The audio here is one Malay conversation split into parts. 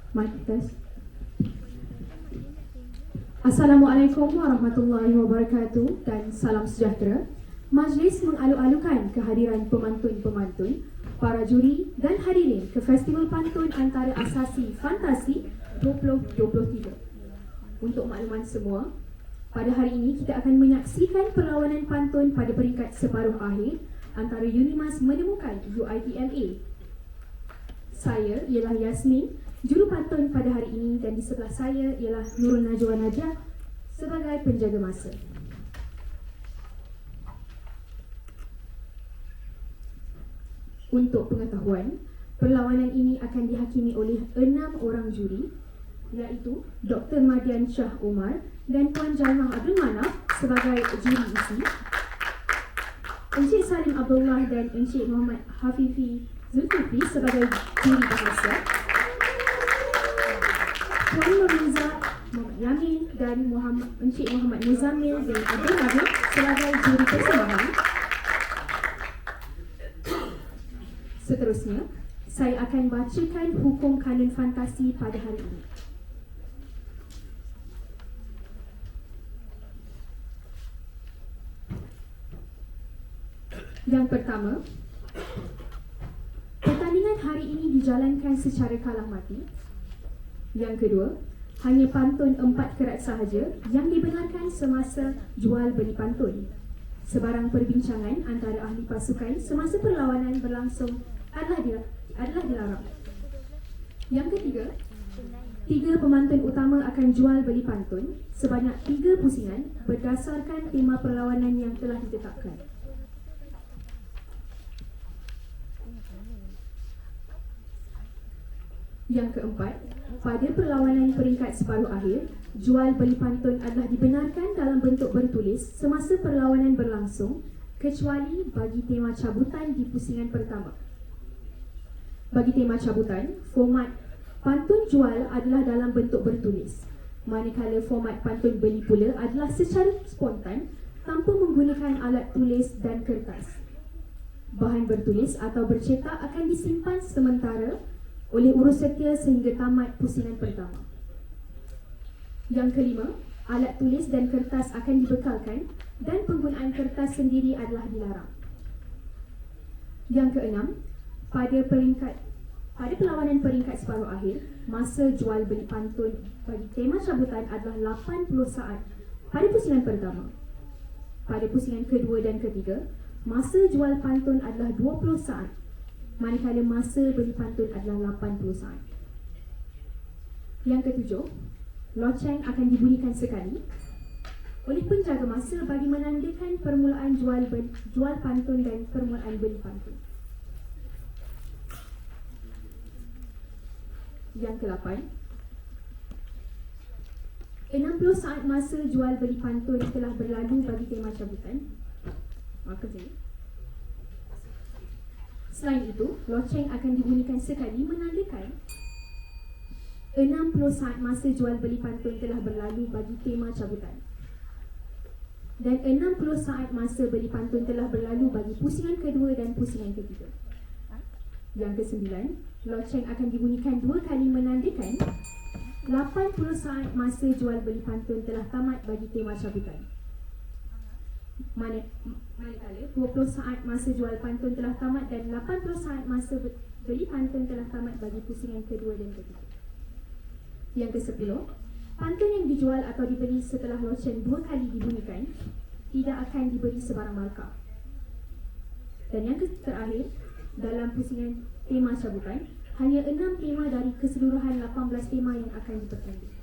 Mic test. Assalamualaikum warahmatullahi wabarakatuh dan salam sejahtera. Majlis mengalu-alukan kehadiran pemantun-pemantun, para juri dan hadirin ke Festival Pantun Antara Asasi Fantasi 2023. Untuk makluman semua, pada hari ini kita akan menyaksikan perlawanan pantun pada peringkat separuh akhir antara Unimas menemukan UiTMA. Saya ialah Yasmin, juru pantun pada hari ini, dan di sebelah saya ialah Nurul Najwa Najah sebagai penjaga masa. Untuk pengetahuan, perlawanan ini akan dihakimi oleh 6 orang juri, iaitu Dr. Madian Shah Omar dan Puan Jalmah Abdul Manaf sebagai juri isi, Encik Salim Abdullah dan Encik Muhammad Hafifi Zulkifli sebagai juri bahasa, Puan Nurliza Muhammad Yamin dan Encik Muhammad Muzammil bin Abdul Habib sebagai juri persembahan. Seterusnya, saya akan bacakan hukum kanun fantasi pada hari ini. Yang pertama, pertandingan hari ini dijalankan secara kalah mati. Yang kedua, hanya pantun 4 kerat sahaja yang dibenarkan semasa jual beli pantun. Sebarang perbincangan antara ahli pasukan semasa perlawanan berlangsung adalah dilarang. Yang ketiga, 3 pemantun utama akan jual beli pantun sebanyak 3 pusingan berdasarkan tema perlawanan yang telah ditetapkan. Yang keempat, pada perlawanan peringkat separuh akhir, jual beli pantun adalah dibenarkan dalam bentuk bertulis semasa perlawanan berlangsung kecuali bagi tema cabutan di pusingan pertama. Bagi tema cabutan, format pantun jual adalah dalam bentuk bertulis, manakala format pantun beli pula adalah secara spontan tanpa menggunakan alat tulis dan kertas. Bahan bertulis atau bercetak akan disimpan sementara oleh urus setia sehingga tamat pusingan pertama. Yang kelima, alat tulis dan kertas akan dibekalkan dan penggunaan kertas sendiri adalah dilarang. Yang keenam, pada perlawanan peringkat separuh akhir, masa jual beli pantun bagi tema cabutan adalah 80 saat pada pusingan pertama. Pada pusingan kedua dan ketiga, masa jual pantun adalah 20 saat, manakala masa beli pantun adalah 80 saat. Yang ketujuh, loceng akan dibunyikan sekali oleh penjaga masa bagi menandakan permulaan jual pantun dan permulaan beli pantun. Yang ke-8, 60 saat masa jual beli pantun telah berlalu bagi tema cabutan. Maka saya. Selain itu, loceng akan dibunyikan sekali menandakan 60 saat masa jual beli pantun telah berlalu bagi tema cabutan. Dan 60 saat masa beli pantun telah berlalu bagi pusingan kedua dan pusingan ketiga. Yang ke-9, loceng akan dibunyikan 2 kali menandakan 80 saat masa jual beli pantun telah tamat bagi tema cabutan. Manakala 20 saat masa jual pantun telah tamat dan 80 saat masa beli pantun telah tamat bagi pusingan kedua dan ketiga. Yang ke-10, pantun yang dijual atau dibeli setelah loceng 2 kali dibunyikan tidak akan diberi sebarang markah. Dan yang terakhir, dalam pusingan tema cabutan, hanya 6 tema dari keseluruhan 18 tema yang akan dipertanding.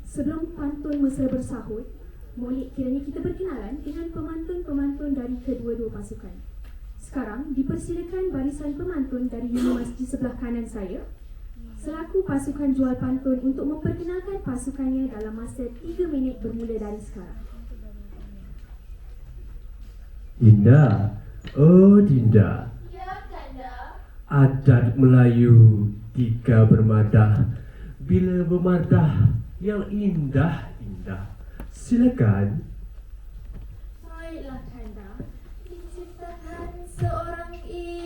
Sebelum pantun mesra bersahut, boleh kiranya kita berkenalan dengan pemantun-pemantun dari kedua-dua pasukan. Sekarang dipersilakan barisan pemantun dari Unimas di sebelah kanan saya selaku pasukan jual pantun untuk memperkenalkan pasukannya dalam masa 3 minit bermula dari sekarang. Dinda, oh Dinda. Ya, Kanda. Adat Melayu 3 bermadah. Bila bermadah yang indah-indah. Silakan. Baiklah, Kanda. Diciptakan seorang ibu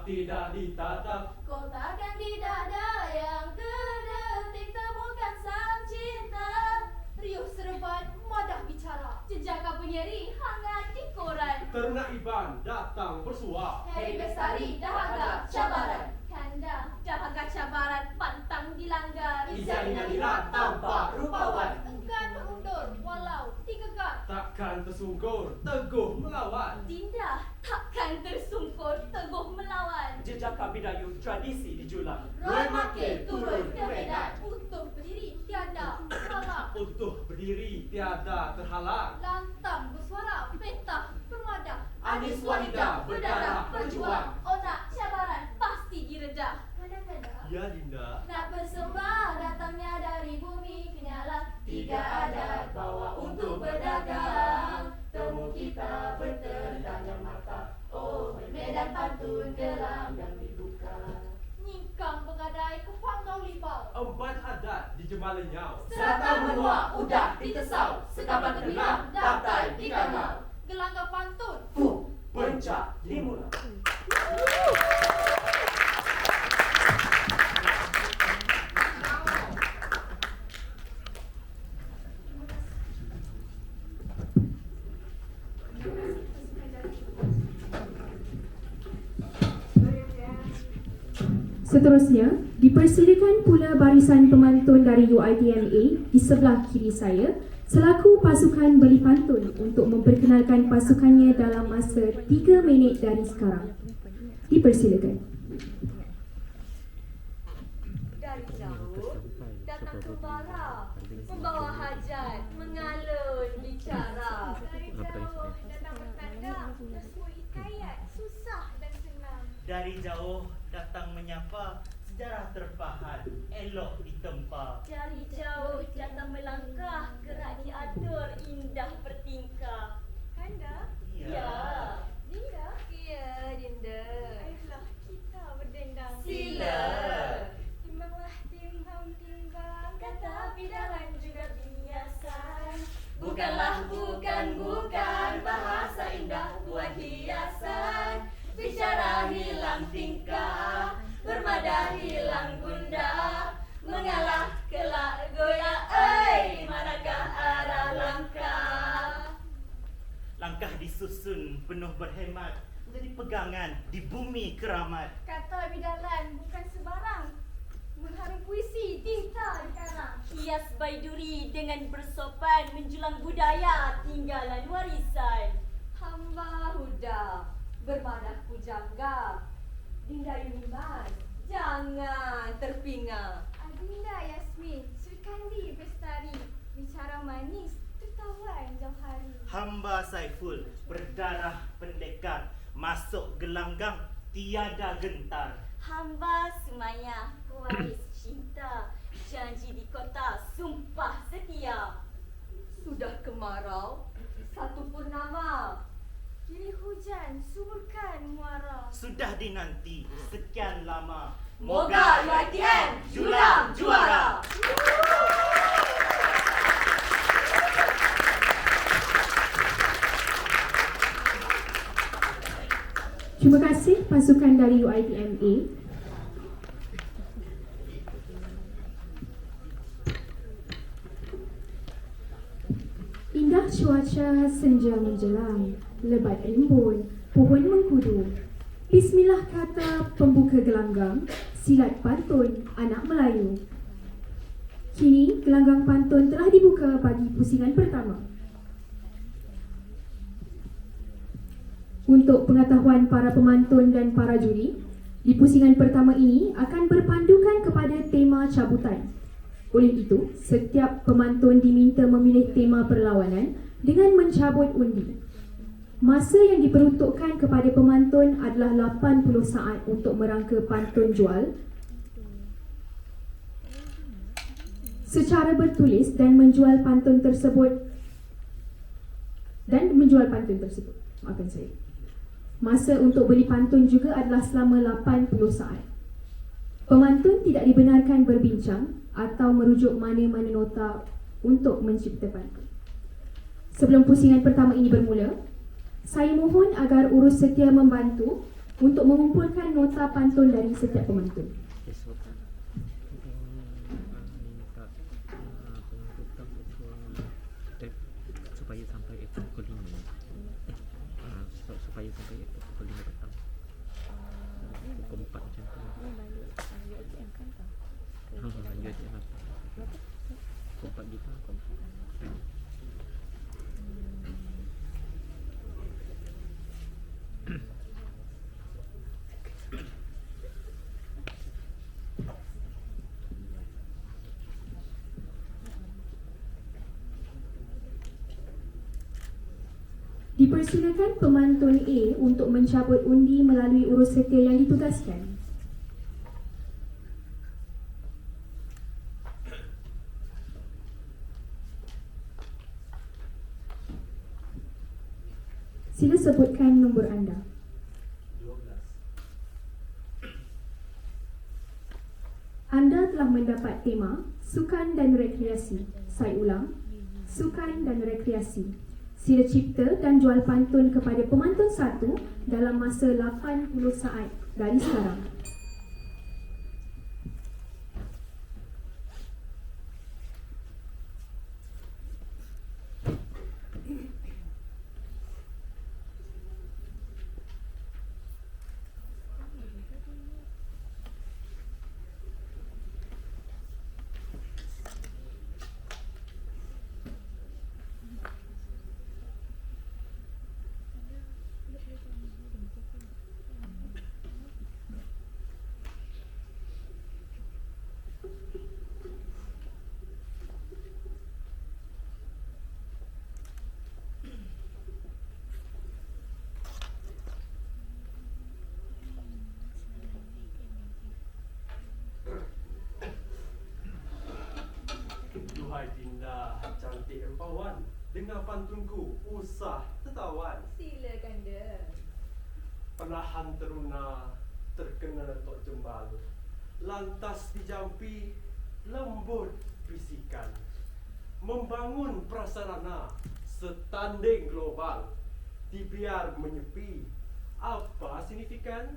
tidak ditatap. Kotakan di dada yang terdetik temukan sang cinta. Riuh serempat madah bicara, jejaka penyeri hangat di koran. Teruna Iban datang bersua. Heri Bestari dahaga cabaran. Kanda dahaga cabaran pantang dilanggar. Izan Nadira tampak rupawan. Enggan mengundur walau digegak. Takkan tersungkur, teguh melawan. Dinda takkan tersungkur teguh melawan. Jejaka Bidayuh tradisi dijulang. Roy makin turun ke medan. Utuh berdiri tiada halang. Untuk berdiri tiada terhalang. Lantang bersuara petah bermadah. Anis wanita berdarah berjuang. Otak cabaran pasti direda. Kadang-kadang Ya Dinda. nak bersumpah datangnya dari bumi kenyala. Tiga adat bawa untuk berdagang. Temu kita bertandang mata. Oh, medan pantun gelam yang dibuka. Nyingkang pegadai ke pangkau lipau. Empat adat di Jemalenyau. Serata menua udah ditesau. Sekapan terbilang daptai di kanau. Gelanggang pantun. Pencak Limula. Seterusnya, dipersilakan pula barisan pemantun dari UiTMA di sebelah kiri saya selaku pasukan beli pantun untuk memperkenalkan pasukannya dalam masa 3 minit dari sekarang. Dipersilakan. Dari jauh datang kembara, membawa hajat, mengalun bicara. Dari jauh datang bertanda, semua hikayat susah dan senang. Dari jauh datang menyapa, sejarah terpahat, elok ditempa. Dari jauh datang melangkah, gerak diatur, indah bertingkah. Kanda? Ya. Dinda? Ya, Dinda. Ayolah kita berdendang. Sila. Timbanglah timbang, kata bidaran juga biasan. Bukan bahasa indah buat hiasan. Bicara hilang tingkah, bermada hilang gundah. Mengalah kelak goyah, manakah arah langkah? Langkah disusun penuh berhemat, menjadi pegangan di bumi keramat. Kata bidalan bukan sebarang, mengharum puisi tinta di karang. Hias baiduri dengan bersopan, menjulang budaya tinggalan warisan. Hamba huda bermadah pujangga, Dinda Yuniman jangan terpinga. Adinda Yasmin Sukandi Bestari, bicara manis tertawan jauh hari. Hamba Saiful berdarah pendekar, masuk gelanggang tiada gentar. Hamba Sumaya pewaris cinta, janji di kota sumpah setia. Sudah kemarau, satu purnama, kini hujan suburkan muara. Sudah dinanti sekian lama, Moga UiTM julang juara. Terima kasih pasukan dari UiTMA. Indah cuaca senja menjelang, lebat rimbun, pohon mengkudu. Bismillah kata pembuka gelanggang, silat pantun anak Melayu. Kini gelanggang pantun telah dibuka bagi pusingan pertama. Untuk pengetahuan para pemantun dan para juri, di pusingan pertama ini akan berpandukan kepada tema cabutan. Oleh itu, setiap pemantun diminta memilih tema perlawanan dengan mencabut undi. Masa yang diperuntukkan kepada pemantun adalah 80 saat untuk merangka pantun jual secara bertulis dan menjual pantun tersebut. Maafkan saya. Masa untuk beli pantun juga adalah selama 80 saat. Pemantun tidak dibenarkan berbincang atau merujuk mana-mana nota untuk mencipta pantun. Sebelum pusingan pertama ini bermula, saya mohon agar urus setia membantu untuk mengumpulkan nota pantun dari setiap pemantun. Esok minta pengurutan supaya sampai pukul 5 supaya sampai pukul 5 petang, pukul 4 macam tu. UiTM kan tau? UiTM apa? Pukul 4 gitu. Dipersilakan pemantun A untuk mencabut undi melalui urus setia yang ditugaskan. Sila sebutkan nombor anda. 12. Anda telah mendapat tema Sukan dan Rekreasi. Saya ulang, Sukan dan Rekreasi. Sila cipta dan jual pantun kepada pemantun 1 dalam masa 80 saat dari sekarang. Duhai Dinda, cantik rupawan, dengar pantunku, usah tertawan. Silakan dia. Penahan teruna, terkena tok jembal. Lantas dijampi, lembut bisikan. Membangun prasarana, setanding global. Dibiar menyepi, apa signifikan?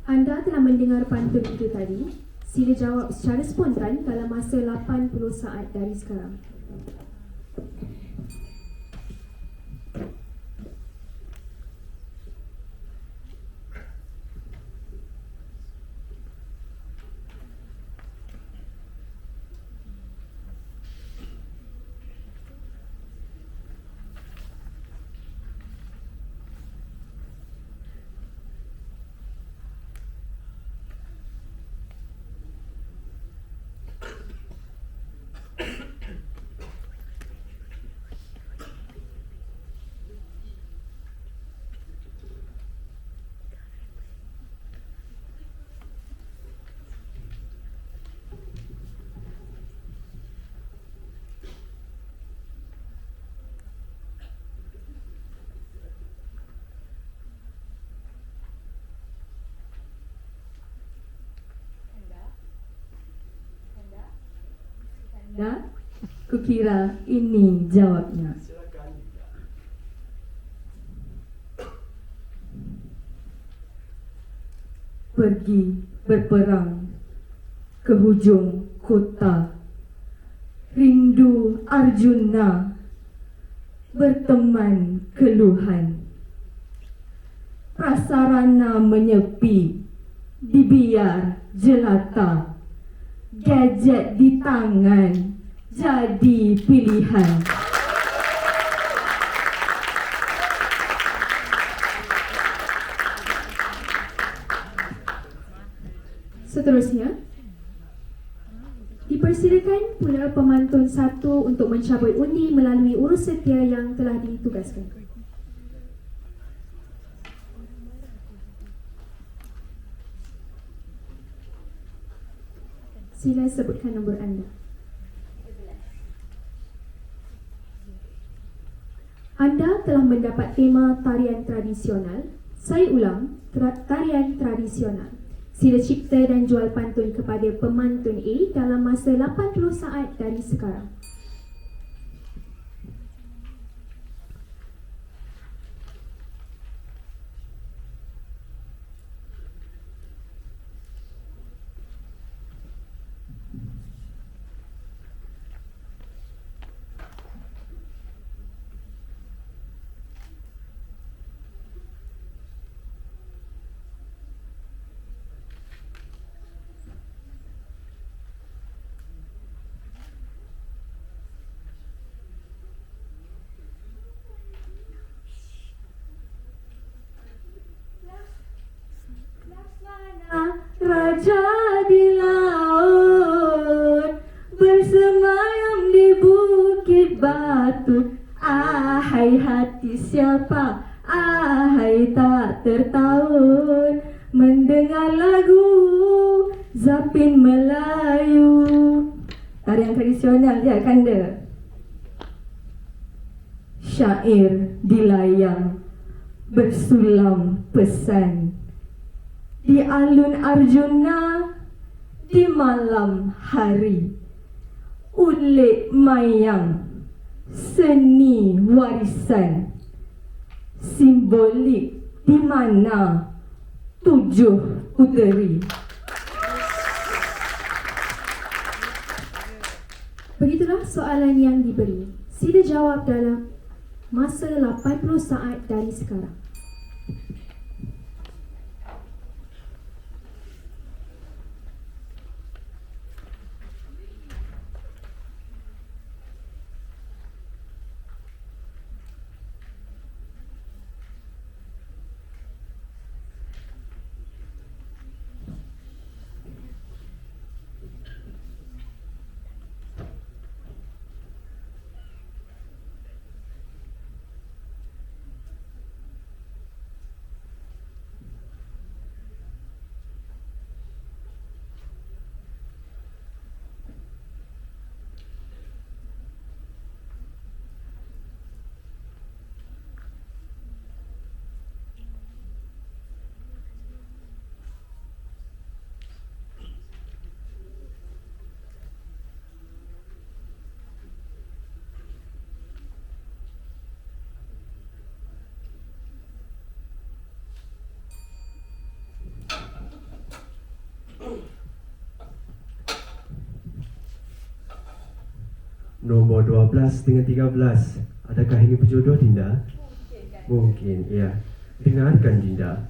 Anda telah mendengar pantun itu tadi. Sila jawab secara spontan dalam masa 80 saat dari sekarang. Anda, kukira ini jawabnya. Silakan Dinda. Pergi berperang ke hujung kota. Rindu Arjuna berteman keluhan. Prasarana menyepi, dibiar jelata. Gadget di tangan jadi pilihan. Seterusnya, dipersilakan pula pemantun 1 untuk mencabut undi melalui urus setia yang telah ditugaskan. Sila sebutkan nombor anda. Anda telah mendapat tema tarian tradisional. Saya ulang, tarian tradisional. Sila cipta dan jual pantun kepada pemantun A dalam masa 80 saat dari sekarang. berkaca di laut, bersemayam di bukit batu. Ahai hati siapa, ahai tak tertaut, mendengar lagu Zapin Melayu. Tarian tradisional dia kanda. Syair dilayang, bersulam pesan, di alun Arjuna di malam hari. Ulik mayang, seni warisan, simbolik di mana 7 puteri. Begitulah soalan yang diberi. Sila jawab dalam masa 80 saat dari sekarang. Nombor 12 dengan 13. Adakah ini berjodoh, Dinda? Mungkin, ya. Dengarkan, Dinda.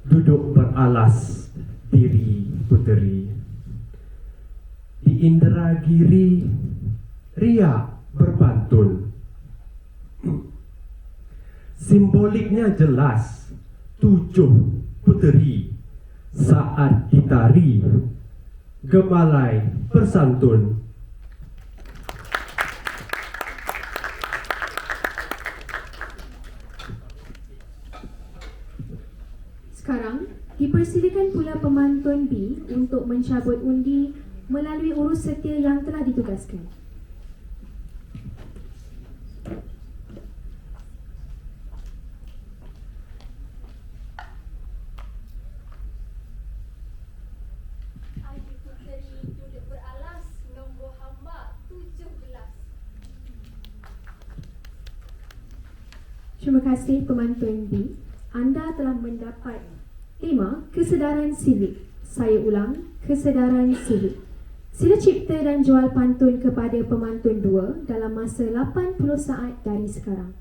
Duduk beralas diri puteri, di Indragiri riak berpantun. Simboliknya jelas, 7 puteri saat ditari gemalai bersantun. Sekarang, dipersilakan pula pemantun B untuk mencabut undi melalui urus setia yang telah ditugaskan. Adik puteri duduk beralas, nombor hamba 17. Terima kasih pemantun B. Anda telah mendapat tema kesedaran civic. Saya ulang, kesedaran civic. Sila cipta dan jual pantun kepada pemantun 2 dalam masa 80 saat dari sekarang.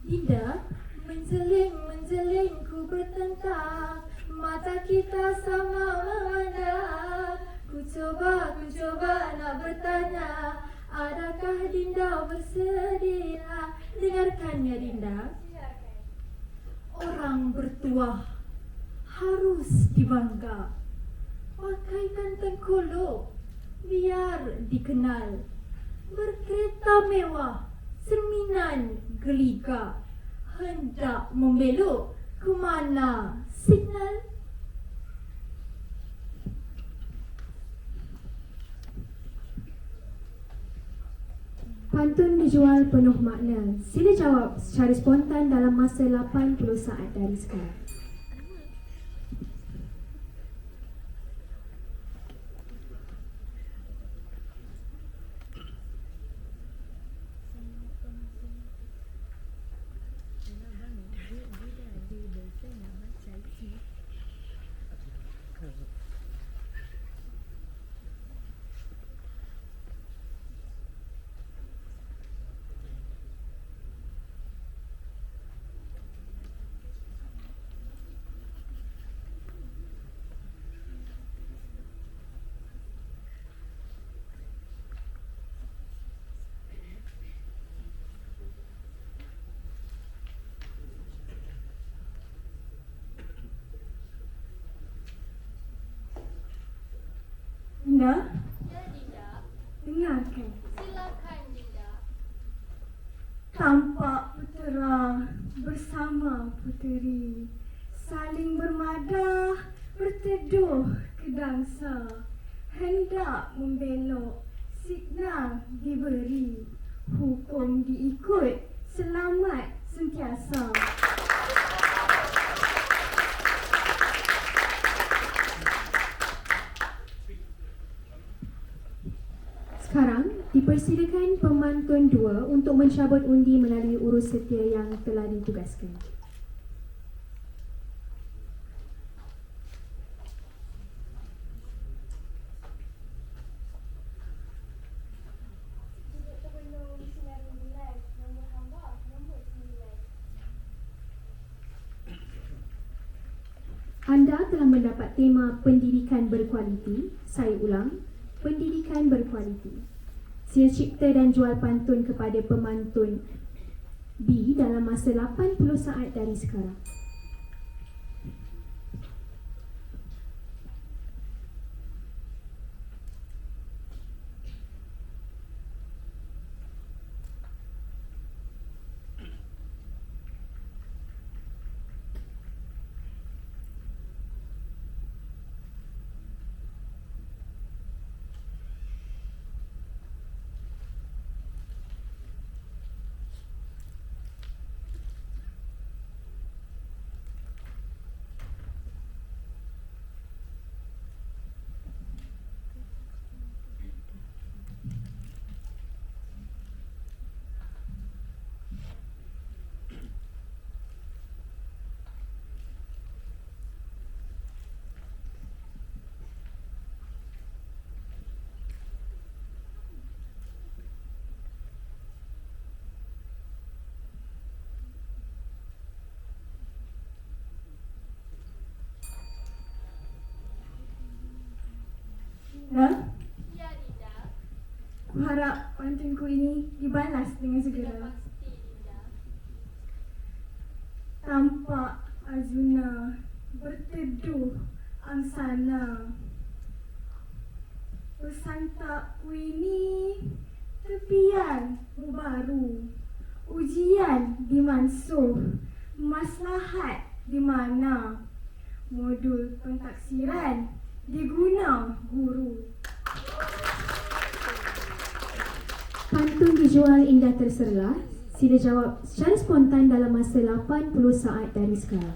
Dinda, menjeling ku bertentang, mata kita sama memandang. Ku coba nak bertanya, adakah Dinda bersedia? Dengarkannya Dinda. Orang bertuah harus dibangga, pakaikan tengkolok biar dikenal. Berkereta mewah, cerminan geliga, hendak membelok ke mana signal? Pantun dijual penuh makna. Sila jawab secara spontan dalam masa 80 saat dari sekarang. Dinda, Ya Dinda, dengarkan. silakan Dinda. Tampak putera bersama puteri saling bermadah, berteduh ke dangsa. Hendak membelok, signal diberi, hukum diikut, selamat sentiasa. Sekarang, dipersilakan pemantun 2 untuk mencabut undi melalui urus setia yang telah ditugaskan. Anda telah mendapat tema pendidikan berkualiti. Saya ulang, pendidikan berkualiti. Sila cipta dan jual pantun kepada pemantun B dalam masa 80 saat dari sekarang. Dinda, Ya Dinda, ku harap pantunku ini dibalas dengan sudah segera. pasti Dinda. Tampak Azuna berteduh angsana, bersantapku ini tepian baru, ujian dimansuh, maslahat di mana, modul pentaksiran diguna guru. Pantun dijual indah terserlah. Sila jawab secara spontan dalam masa 80 saat dari sekarang.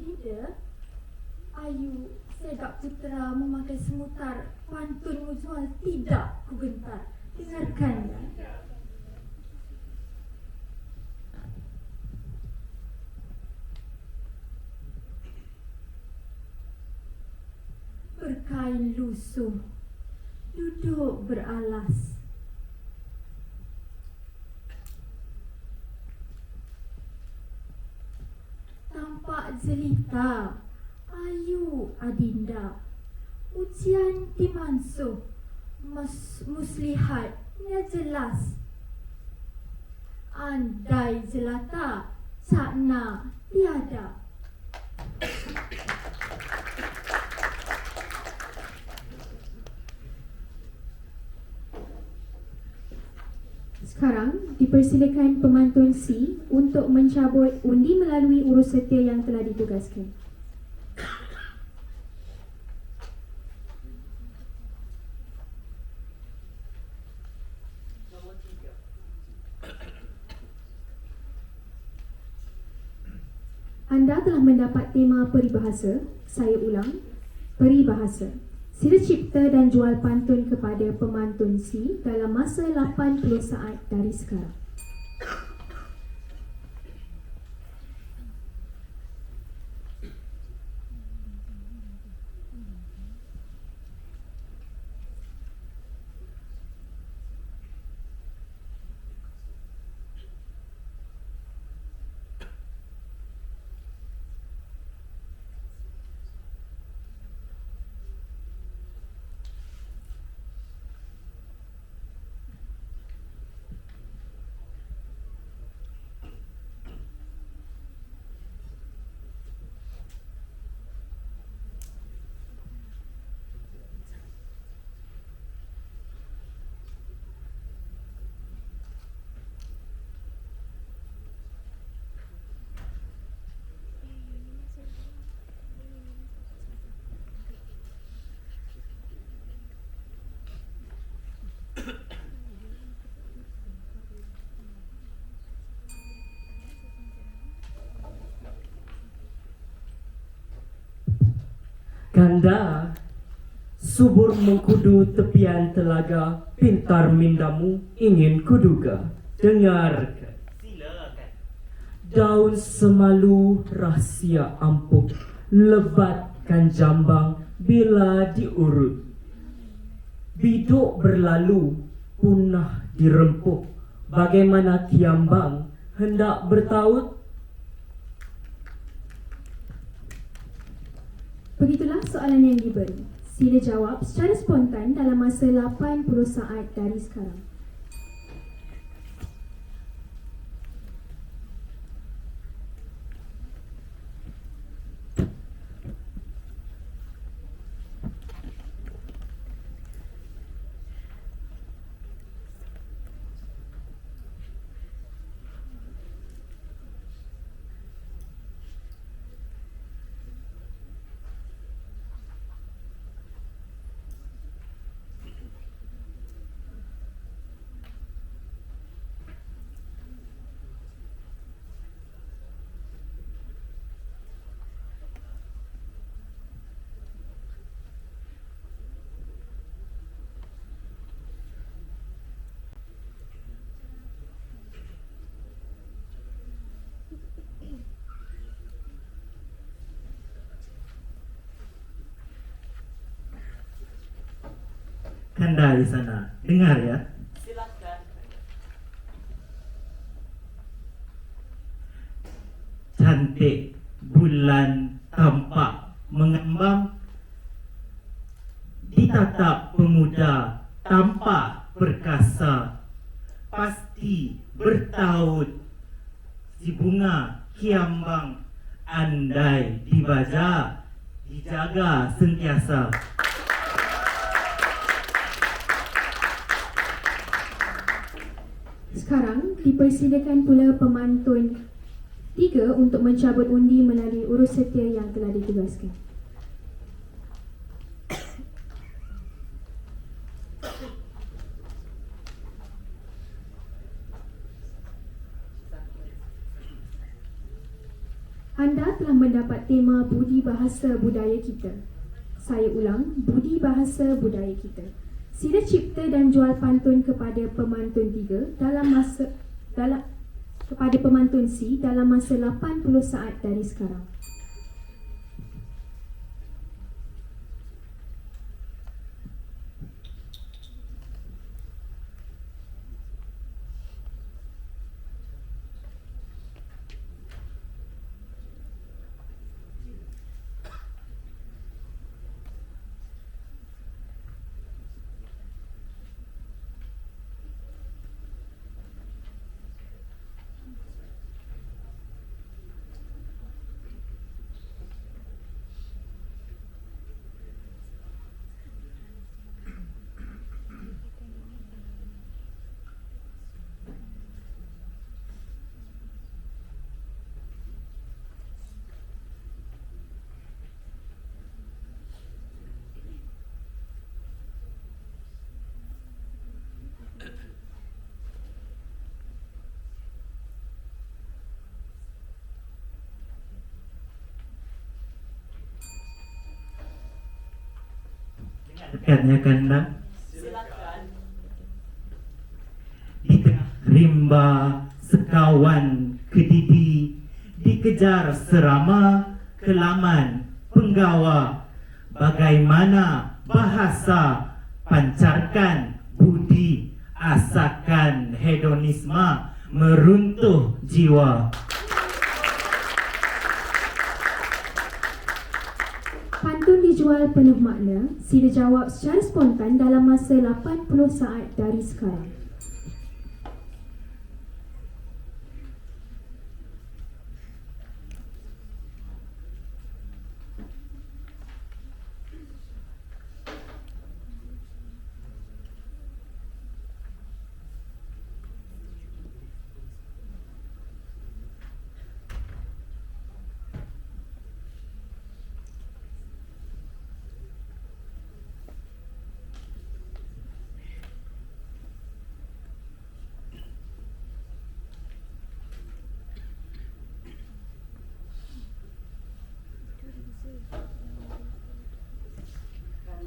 Dinda, Ayu Sedap Putera memakai semutar pantun mujual tidak ku gentar. Dengarkan ya. berkain lusuh, duduk beralas. Tampak jelita, ayu adinda, ujian dimansuh, muslihatnya jelas. Andai jelata, cakna tiada. Sekarang dipersilakan pemantun C untuk mencabut undi melalui urus setia yang telah ditugaskan. Nombor 3. Anda telah mendapat tema peribahasa. Saya ulang, peribahasa. Sila cipta dan jual pantun kepada pemantun C dalam masa 80 saat dari sekarang. Kanda, subur mengkudu tepian telaga, pintar mindamu ingin kuduga. Dengarkan, Silakan. daun semalu rahsia ampuh, lebatkan jambang bila diurut. Biduk berlalu, punah dirempuh, bagaimana kiambang hendak bertaut? Begitulah soalan yang diberi. Sila jawab secara spontan dalam masa 80 saat dari sekarang. Kanda di sana, dengar ya. Silakan. Cantik bulan tampak mengembang, ditatap pemuda tampak perkasa, pasti bertaut si bunga kiambang, andai dibaca dijaga sentiasa. Sekarang dipersilakan pula pemantun 3 untuk mencabut undi melalui urus setia yang telah ditugaskan. Anda telah mendapat tema budi bahasa budaya kita. Saya ulang, budi bahasa budaya kita. Sila cipta dan jual pantun kepada pemantun 3 kepada pemantun C dalam masa 80 saat dari sekarang. dekatnya kanda. Silakan. Di tengah rimba sekawan kedidi, dikejar serama kelaman penggawa. Bagaimana bahasa pancarkan budi, asakan hedonisme meruntuh jiwa. Pantun dijual penuh makna. Sila jawab secara spontan dalam masa 80 saat dari sekarang.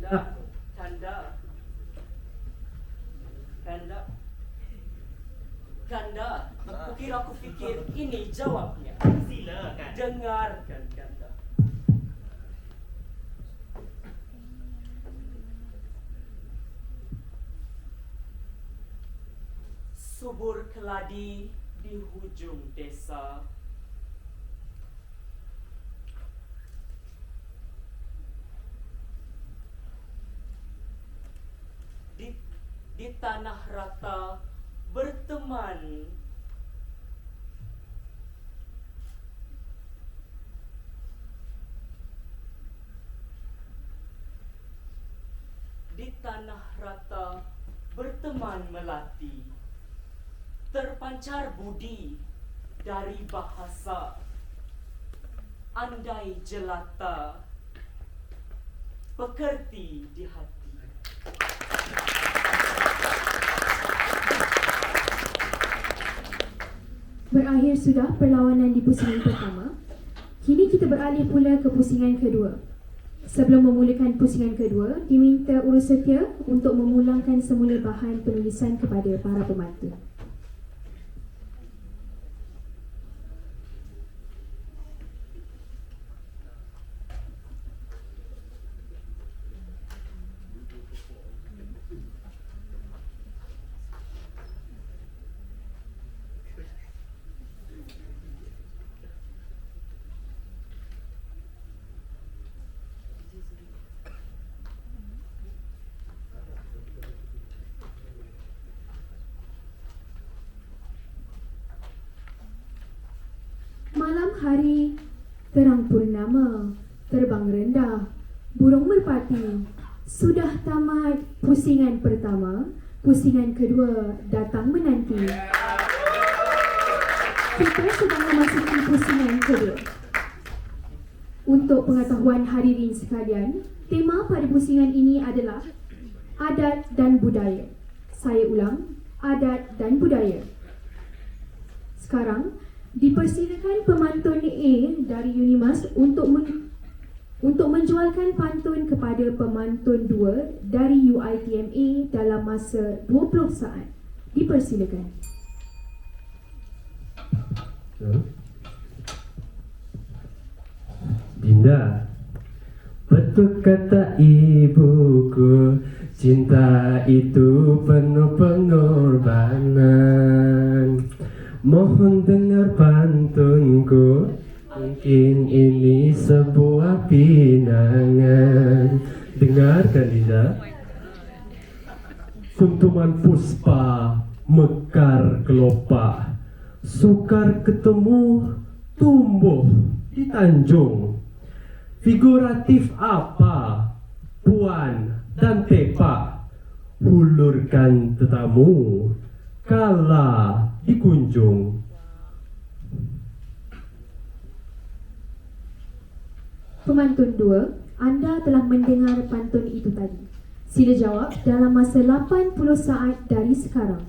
Kanda. Kanda. Kanda. Kanda. Aku fikir ini jawabnya. Silakan. Dengarkan Kanda. Subur keladi di hujung desa. Di tanah rata berteman. Di tanah rata berteman melati, terpancar budi dari bahasa. Andai jelata, pekerti di hati. Berakhir sudah perlawanan di pusingan pertama. Kini kita beralih pula ke pusingan kedua. Sebelum memulakan pusingan kedua, diminta urus setia untuk memulangkan semula bahan penulisan kepada para pembantu. Malam hari, terang purnama, terbang rendah, burung merpati. Sudah tamat pusingan pertama, pusingan kedua datang menanti. Kita sedang memasuki pusingan kedua. Untuk pengetahuan hadirin sekalian, tema pada pusingan ini adalah adat dan budaya. Saya ulang, adat dan budaya. Sekarang, dipersilakan pemantun A dari Unimas untuk menjualkan pantun kepada pemantun 2 dari UiTMA dalam masa 20 saat. Dipersilakan. Dinda, betul kata ibuku, cinta itu penuh pengorbanan. Mohon dengar pantunku, mungkin ini sebuah pinangan. Dengarkan Dinda. Suntuman puspa mekar kelopak, sukar ketemu tumbuh di Tanjung. Figuratif apa puan dan tepak, hulurkan tetamu kala dikunjung. Pemantun 2, anda telah mendengar pantun itu tadi. Sila jawab dalam masa 80 saat dari sekarang.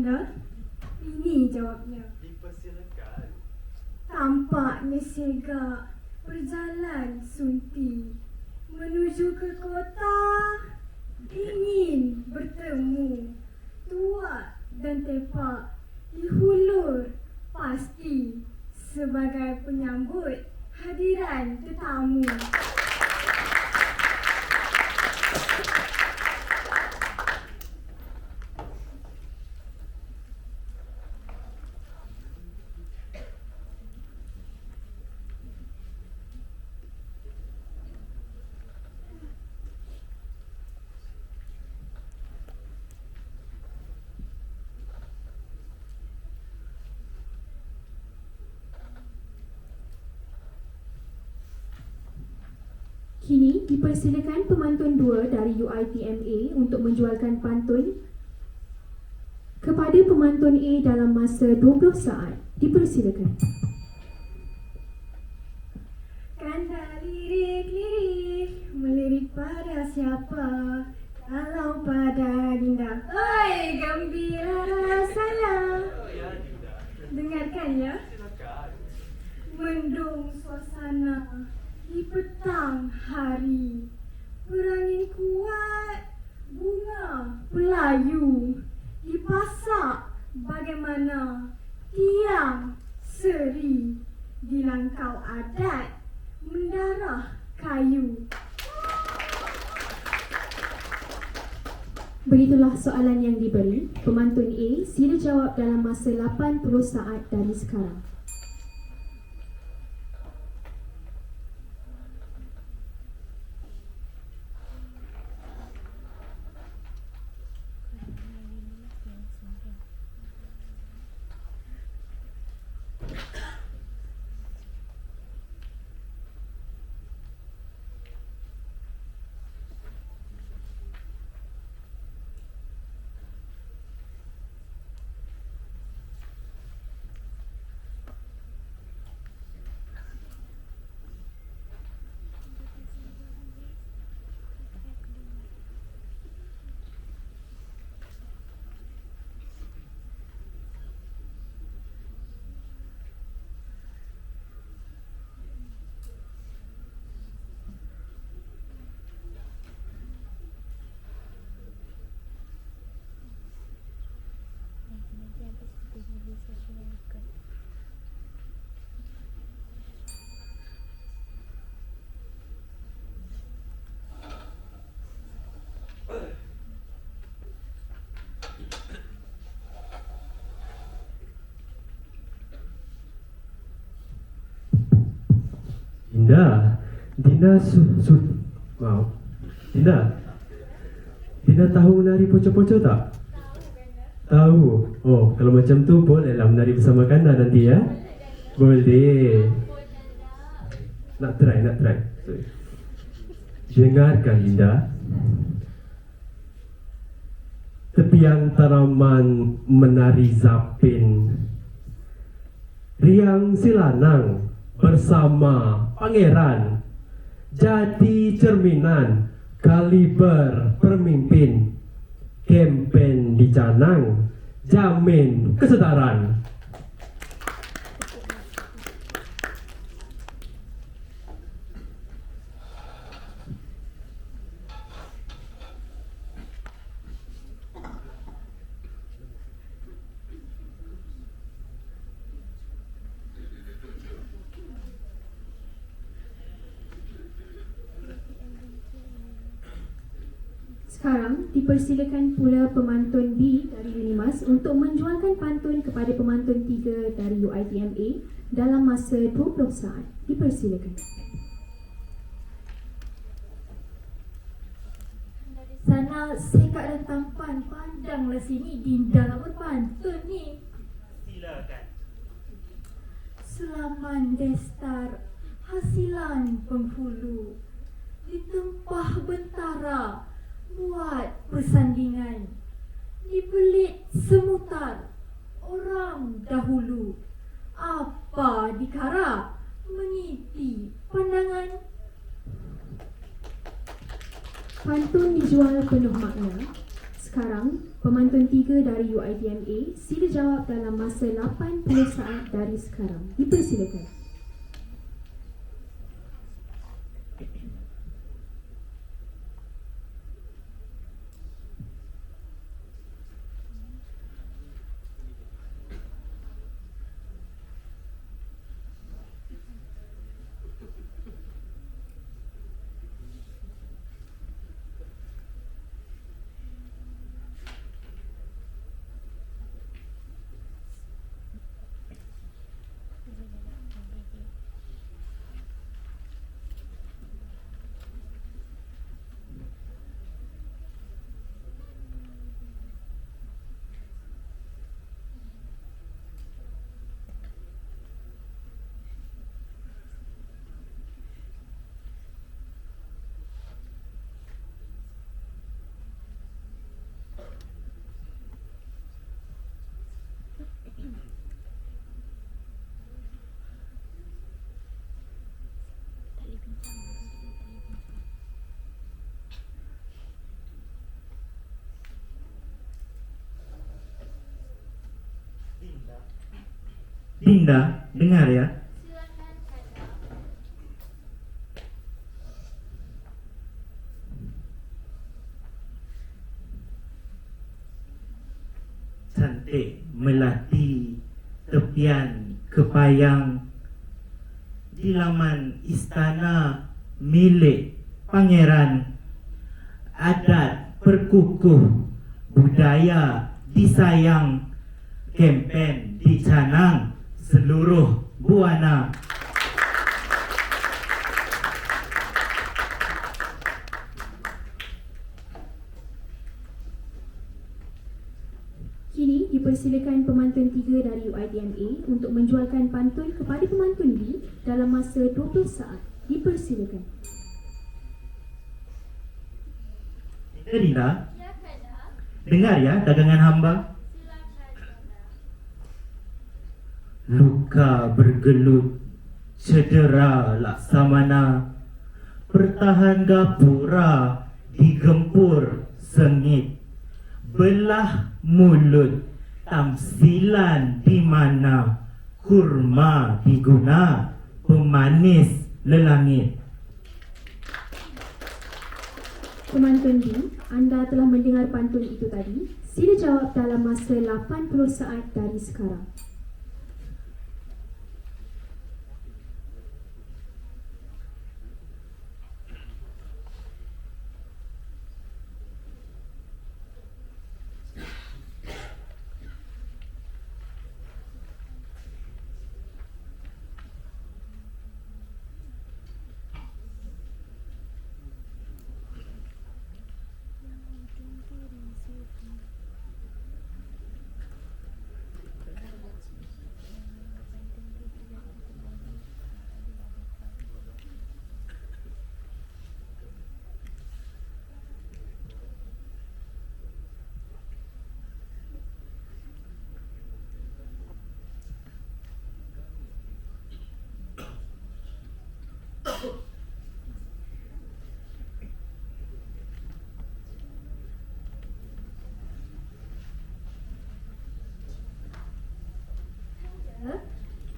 Dinda? Ini jawabnya. Dipersilakan. Tampaknya Sega berjalan sunti menuju ke kota, ingin bertemu Tuak dan Tepak di hulur, pasti sebagai penyambut hadiran tetamu. Kini dipersilakan pemantun 2 dari UiTMA untuk menjualkan pantun kepada pemantun A dalam masa 20 saat. Dipersilakan. Kanda lirik-lirik, melirik pada siapa? Kalau pada Dinda. Oi, gembira rasanya. Dengarkan ya. Mendung suasana di petang hari, berangin kuat, bunga pelayu dipasak bagaimana tiang seri di langkau adat mendarah kayu. Begitulah soalan yang diberi. Pemantun A sila jawab dalam masa 80 saat dari sekarang. Dinda maaf. Dinda tahu menari poco-poco tak? Tahu. Oh, kalau macam tu bolehlah menari bersama Kanda nanti ya. Boleh. Nak try. Sorry. Dengarkan Dinda. Tepian tanaman menari zapin, riang silanang bersama pangeran, jadi cerminan kaliber pemimpin, kempen di Canang jamin kesetaraan. Sekarang dipersilakan pula pemantun B dari Unimas untuk menjualkan pantun kepada pemantun 3 dari UiTMA dalam masa 20 saat. Dipersilakan. Sana sekat dan tampan, pandanglah sini, Dinda nak berpantun ni. Silakan. Selaman destar, hasilan penghulu, ditempah bentara, buat persandingan, dibelit semutar orang dahulu, apa dikara meniti pandangan. Pantun dijual penuh makna. Sekarang Pemantun 3 dari UiTMA, sila jawab dalam masa 80 saat dari sekarang. Dipersilakan. Dinda, dengar ya. Silakan Kanda. Cantik melati tepian kepayang di laman istana milik pangeran. Adat perkukuh, budaya disayang, kempen dicanang seluruh buana. Kini dipersilakan pemantun 3 dari UiTMA untuk menjualkan pantun kepada pemantun B dalam masa 20 saat. Dipersilakan. Dinda, Ya Kanda. dengar ya dagangan hamba. Silakan Kanda. Luka bergelut, cedera laksamana, pertahan gapura digempur sengit, belah mulut tamsilan di mana, kurma diguna pemanis lelangit. Pemantun B, anda telah mendengar pantun itu tadi. Sila jawab dalam masa 80 saat dari sekarang.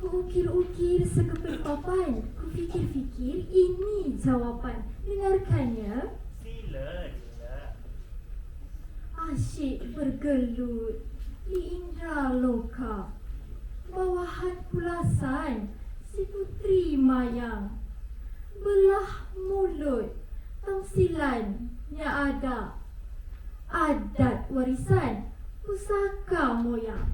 Ukir-ukir sekeping papan. Kufikir-fikir ini jawapan. Dengarkannya. Sila, Dinda. Asyik bergelut di indra loka. Bawahan pulasan si putri mayang. Belah mulut tamsilannya ada. Adat warisan pusaka moyang.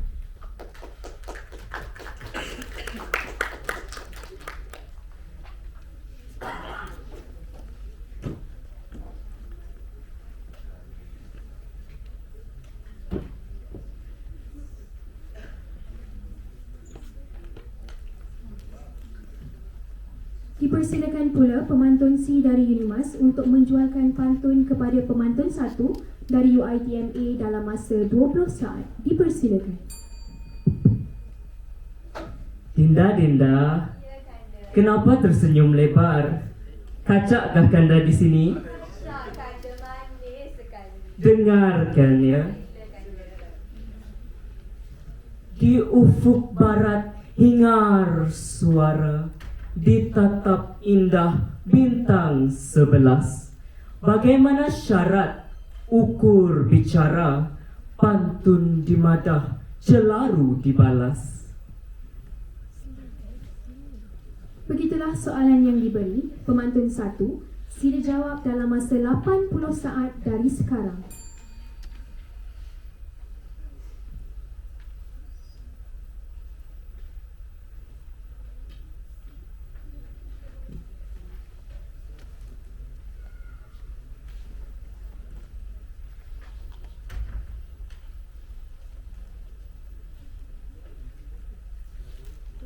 Dipersilakan pula pemantun C dari Unimas untuk menjualkan pantun kepada pemantun 1 dari UiTMA dalam masa 20 saat. Dipersilakan. Dinda, Ya Kanda. kenapa tersenyum lebar? Kacakkah Kanda di sini? Masya Kanda manis sekali. Dengarkan ya. Sila Kanda. Di ufuk barat hingar suara, ditatap indah bintang 11. Bagaimana syarat ukur bicara, pantun dimadah, celaru dibalas. Begitulah soalan yang diberi. Pemantun 1, sila jawab dalam masa 80 saat dari sekarang.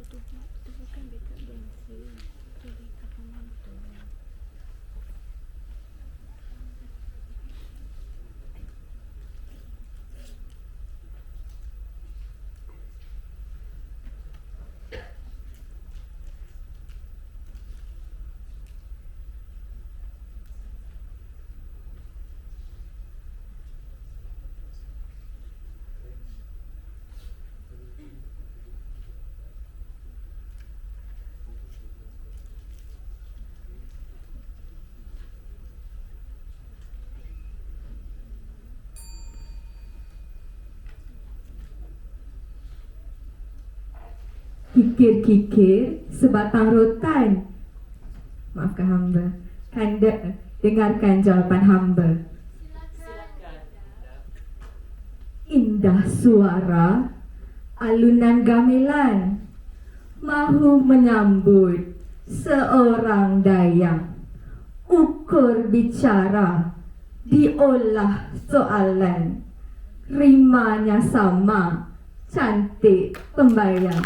Itu bukan dekat bensin. Itu dekat pemantun. Kikir-kikir sebatang rotan. Maafkan hamba. Kanda dengarkan jawapan hamba. Silakan. Indah suara, alunan gamelan, mahu menyambut seorang dayang. Ukur bicara, diolah soalan, rimanya sama, cantik pembayang.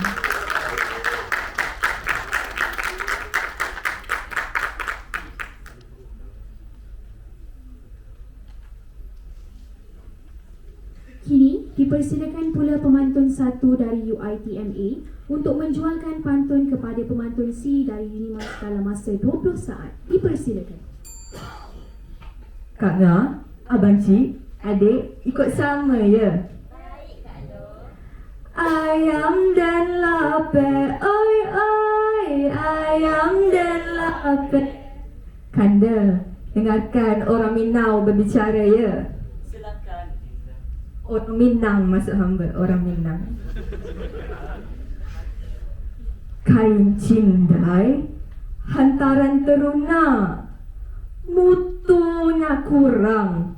Kini, dipersilakan pula pemantun 1 dari UiTMA untuk menjualkan pantun kepada pemantun C dari Unimas dalam masa 20 saat. Dipersilakan. Kak Nga, Abang Cik, adik ikut sama ya. Ayam dan lape, oi oi, ayam dan lape. Kanda, dengarkan orang Minang berbicara ya. Silakan. Orang Minang maksud hamba, orang Minang. Kain cindai, hantaran teruna, mutunya kurang,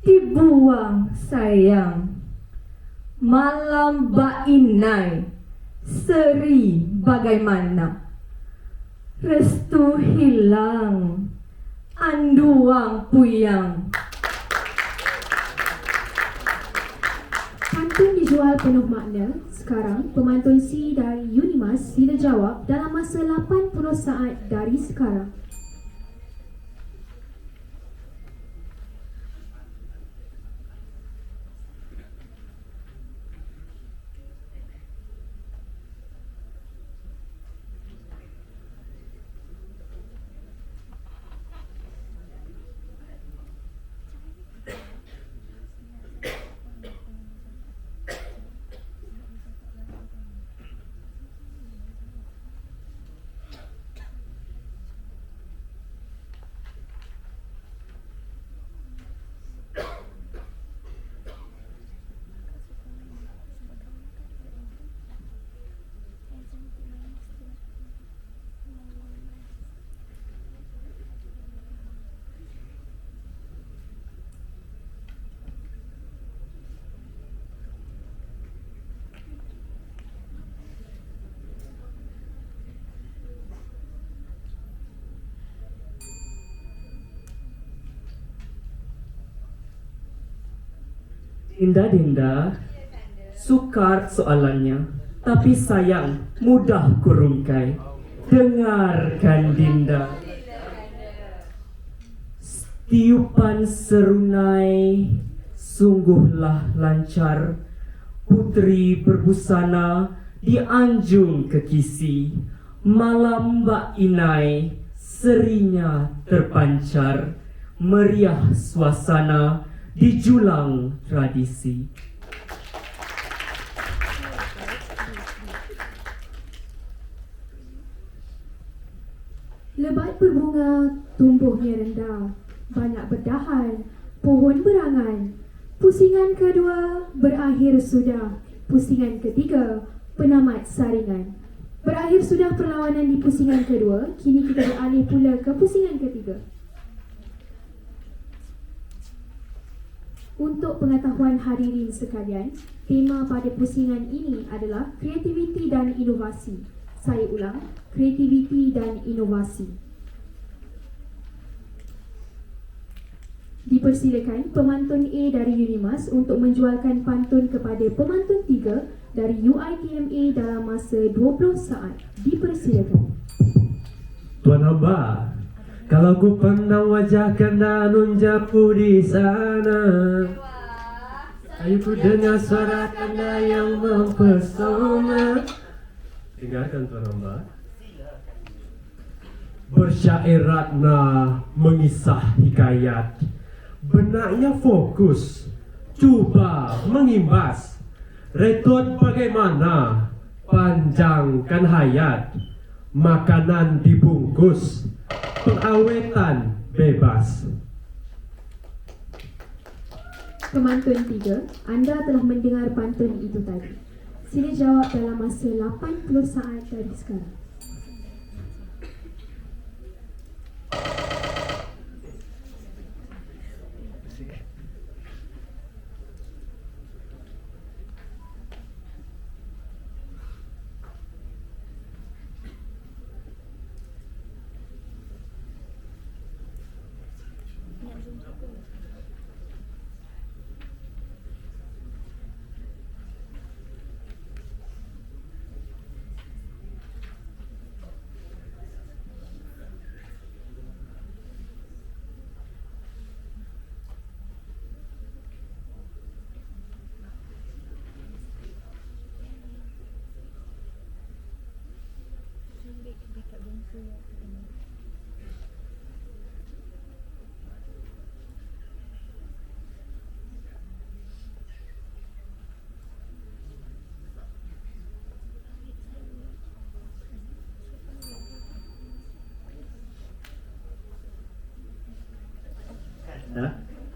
dibuang sayang. Malam bainai, seri bagaimana, restu hilang, anduang puyang. Pantun dijual penuh makna. Sekarang, pemantun C dari Unimas sila jawab dalam masa 80 saat dari sekarang. Dinda-dinda, sukar soalannya, tapi sayang, mudah kurungkai. Dengarkan Dinda. Tiupan serunai, sungguhlah lancar. Putri berbusana di anjung kekisi. Malam Mbak Inai, serinya terpancar. Meriah suasana di julang tradisi. Lebat berbunga, tumbuhnya rendah, banyak berdahan, pohon berangan. Pusingan kedua berakhir sudah, pusingan ketiga penamat saringan. Berakhir sudah perlawanan di pusingan kedua, kini kita beralih pula ke pusingan ketiga. Untuk pengetahuan hadirin sekalian, tema pada pusingan ini adalah kreativiti dan inovasi. Saya ulang, kreativiti dan inovasi. Dipersilakan pemantun A dari Unimas untuk menjualkan pantun kepada pemantun 3 dari UiTMA dalam masa 20 saat. Dipersilakan. Tuan Hamba, kalau ku pernah wajahkan danun japu di sana, ayo ku dengar suara kanda yang mempesona. Dengarkan Tuan Hamba. Bersyair ratna mengisah hikayat, benaknya fokus, cuba mengimbas. Retut bagaimana, panjangkan hayat, makanan dibungkus, pengawetan bebas. Pemantun 3, anda telah mendengar pantun itu tadi. Sila jawab dalam masa 80 saat dari sekarang.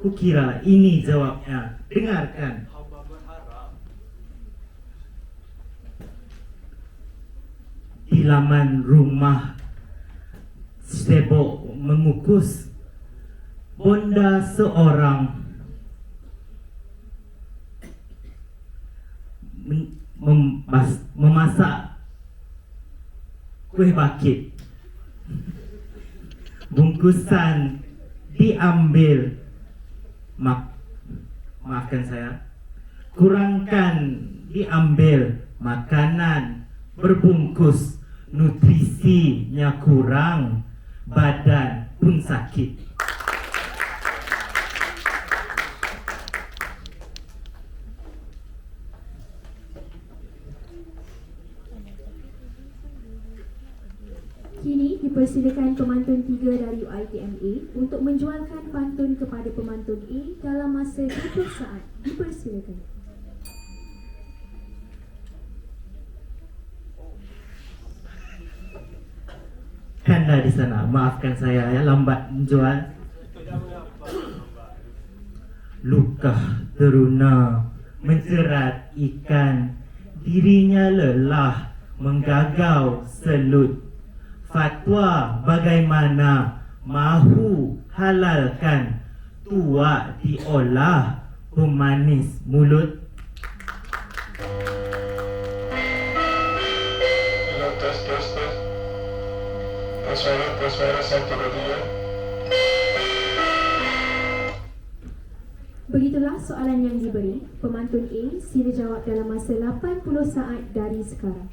Kukira ini jawabnya. Dengarkan. Di laman rumah Sebo mengukus, bonda seorang memasak kue bakit. Bungkusan diambil, maafkan saya, kurangkan diambil makanan berbungkus, nutrisinya kurang, badan pun sakit. Kini dipersilakan pemantun 3 dari UiTMA untuk menjualkan pantun kepada pemantun A dalam masa 20 saat. Dipersilakan. Kanda di sana, maafkan saya ya lambat menjual. Luka teruna menjerat ikan, dirinya lelah menggagau selut. Fatwa bagaimana mahu halalkan, tua diolah pemanis mulut. Tes suara 1, 2, 3. Begitulah soalan yang diberi. Pemantun A sila jawab dalam masa 80 saat dari sekarang.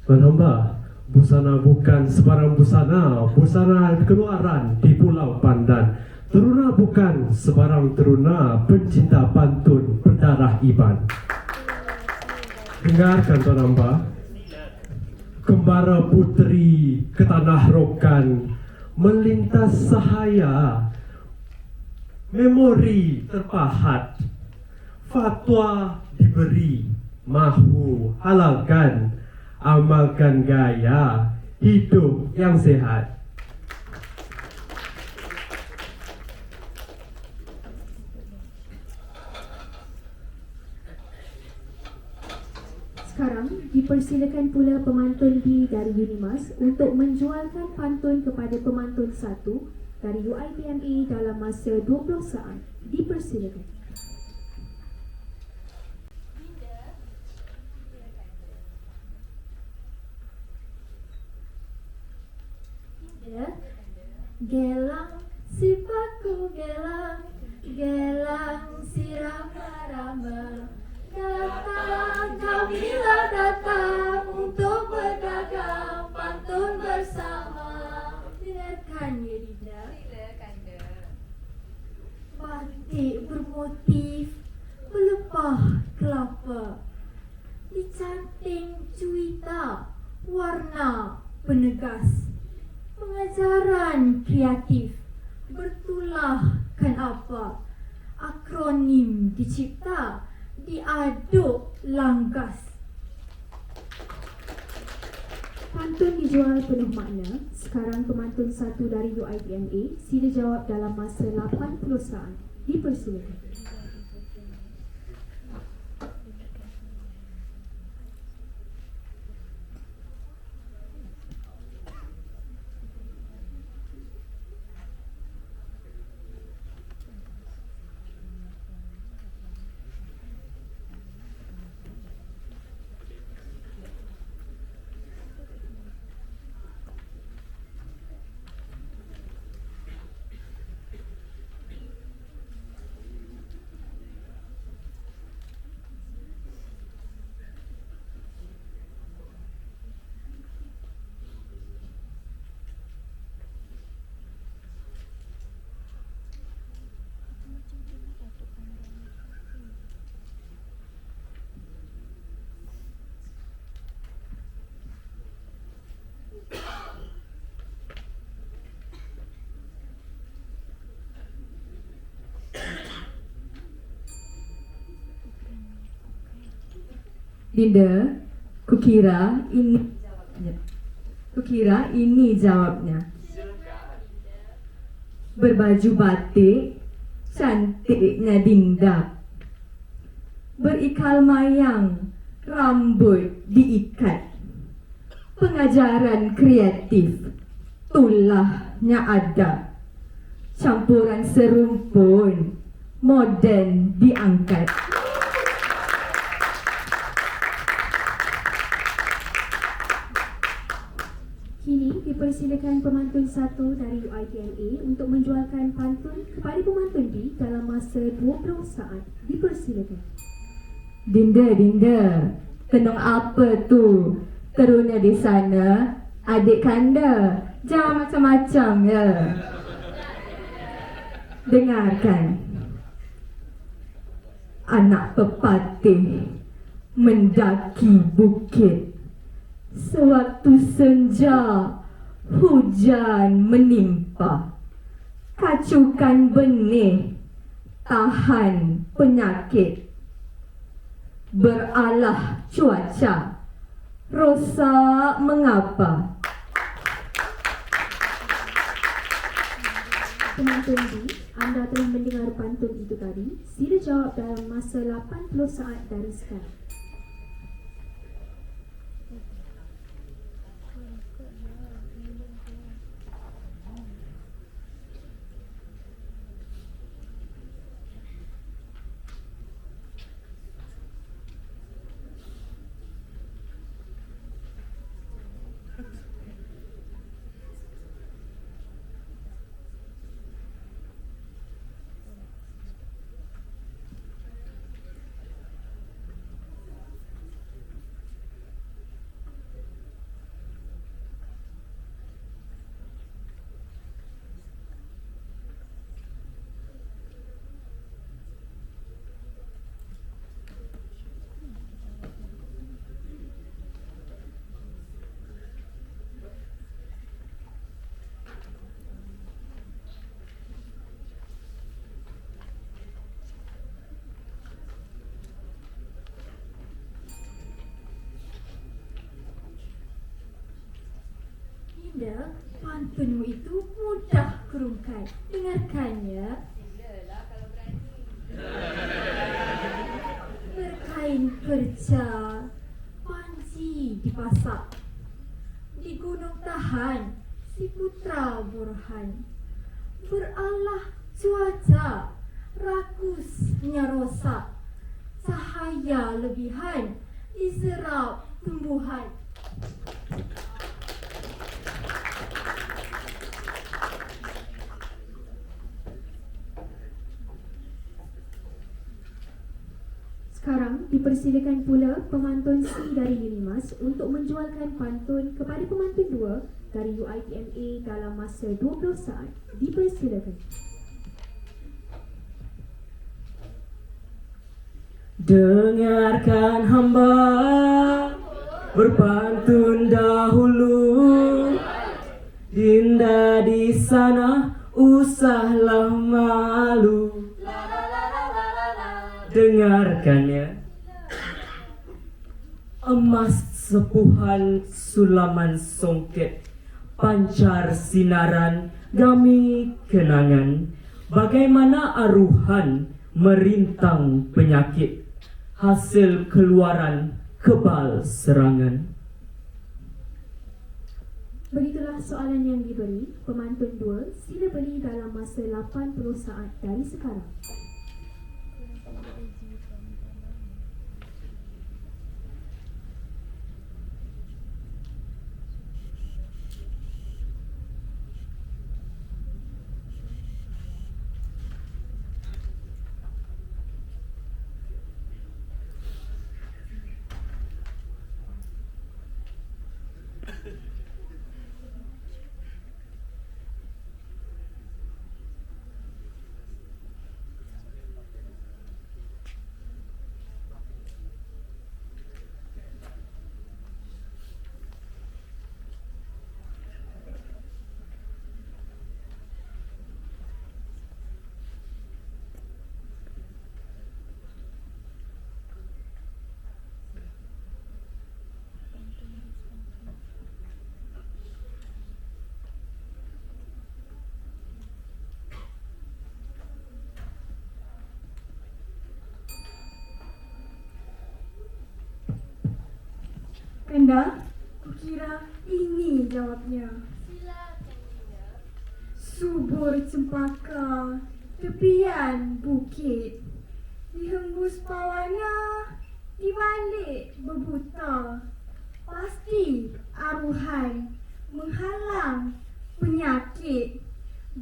Tuan hamba, busana bukan sebarang busana, busana keluaran di Pulau Pandan. Teruna bukan sebarang teruna, pencinta pantun berdarah Iban. Dengarkan Tuan hamba, kembara putri ke tanah rokan, melintas sahaya, memori terpahat, fatwa diberi, mahu halalkan, amalkan gaya hidup yang sehat. Sekarang dipersilakan pula pemantun B dari Unimas untuk menjualkan pantun kepada pemantun 1 dari UiTMA dalam masa 20 saat. Dipersilakan. Gelang sifatku gelang, gelang si rama-rama. Datang kau bila datang untuk berdagang pantun bersama. Dengarkan ya Dinda. Batik bermotif pelepah kelapa, dicanting cuita warna penegas. Pengajaran kreatif bertulahkan apa, akronim dicipta, diaduk langgas. Pantun dijual penuh makna. Sekarang pemantun 1 dari UiTMA sila jawab dalam masa 80 saat. Dipersilakan. Dinda, kukira ini jawabnya. Kukira ini jawabnya. Berbaju batik, cantiknya Dinda. Berikal mayang, rambut diikat. Pengajaran kreatif, tulahnya ada. Campuran serumpun, moden diangkat. Kini dipersilakan pemantun 1 dari UiTMA untuk menjualkan pantun kepada pemantun B dalam masa 20 saat. Dipersilakan. Dinda, tenung apa tu? Teruna di sana, adik kanda. Jangan macam-macam ya. Dengarkan. Anak pepatih mendaki bukit. Sewaktu senja, hujan menimpa. Kacukan benih, tahan penyakit. Beralah cuaca, rosak mengapa? Pemantun B, anda telah mendengar pantun itu tadi. Sila jawab dalam masa 80 saat dari sekarang. Kanda, pantunmu itu mudah kurungkai. Dengarkan ya. Berkain perca, panji dipasak. Di gunung tahan, si putra Burhan. Beralah cuaca, rakusnya rosak. Cahaya lebihan, diserap tumbuhan. Sekarang dipersilakan pula pemantun C dari Unimas untuk menjualkan pantun kepada pemantun 2 dari UiTMA dalam masa 20 saat. Dipersilakan. Dengarkan hamba berpantun dahulu. Dinda di sana usahlah malu. Dengarkannya. Emas sepuhan sulaman songket, pancar sinaran gami kenangan. Bagaimana aruhan merintang penyakit, hasil keluaran kebal serangan. Begitulah soalan yang diberi. Pemantun 2 sila beli dalam masa 80 saat dari sekarang. Kanda, kukira ini jawabnya. Subur cempaka, tepian bukit, dihembus pawana, di balik berbuta. Pasti aruhan menghalang penyakit.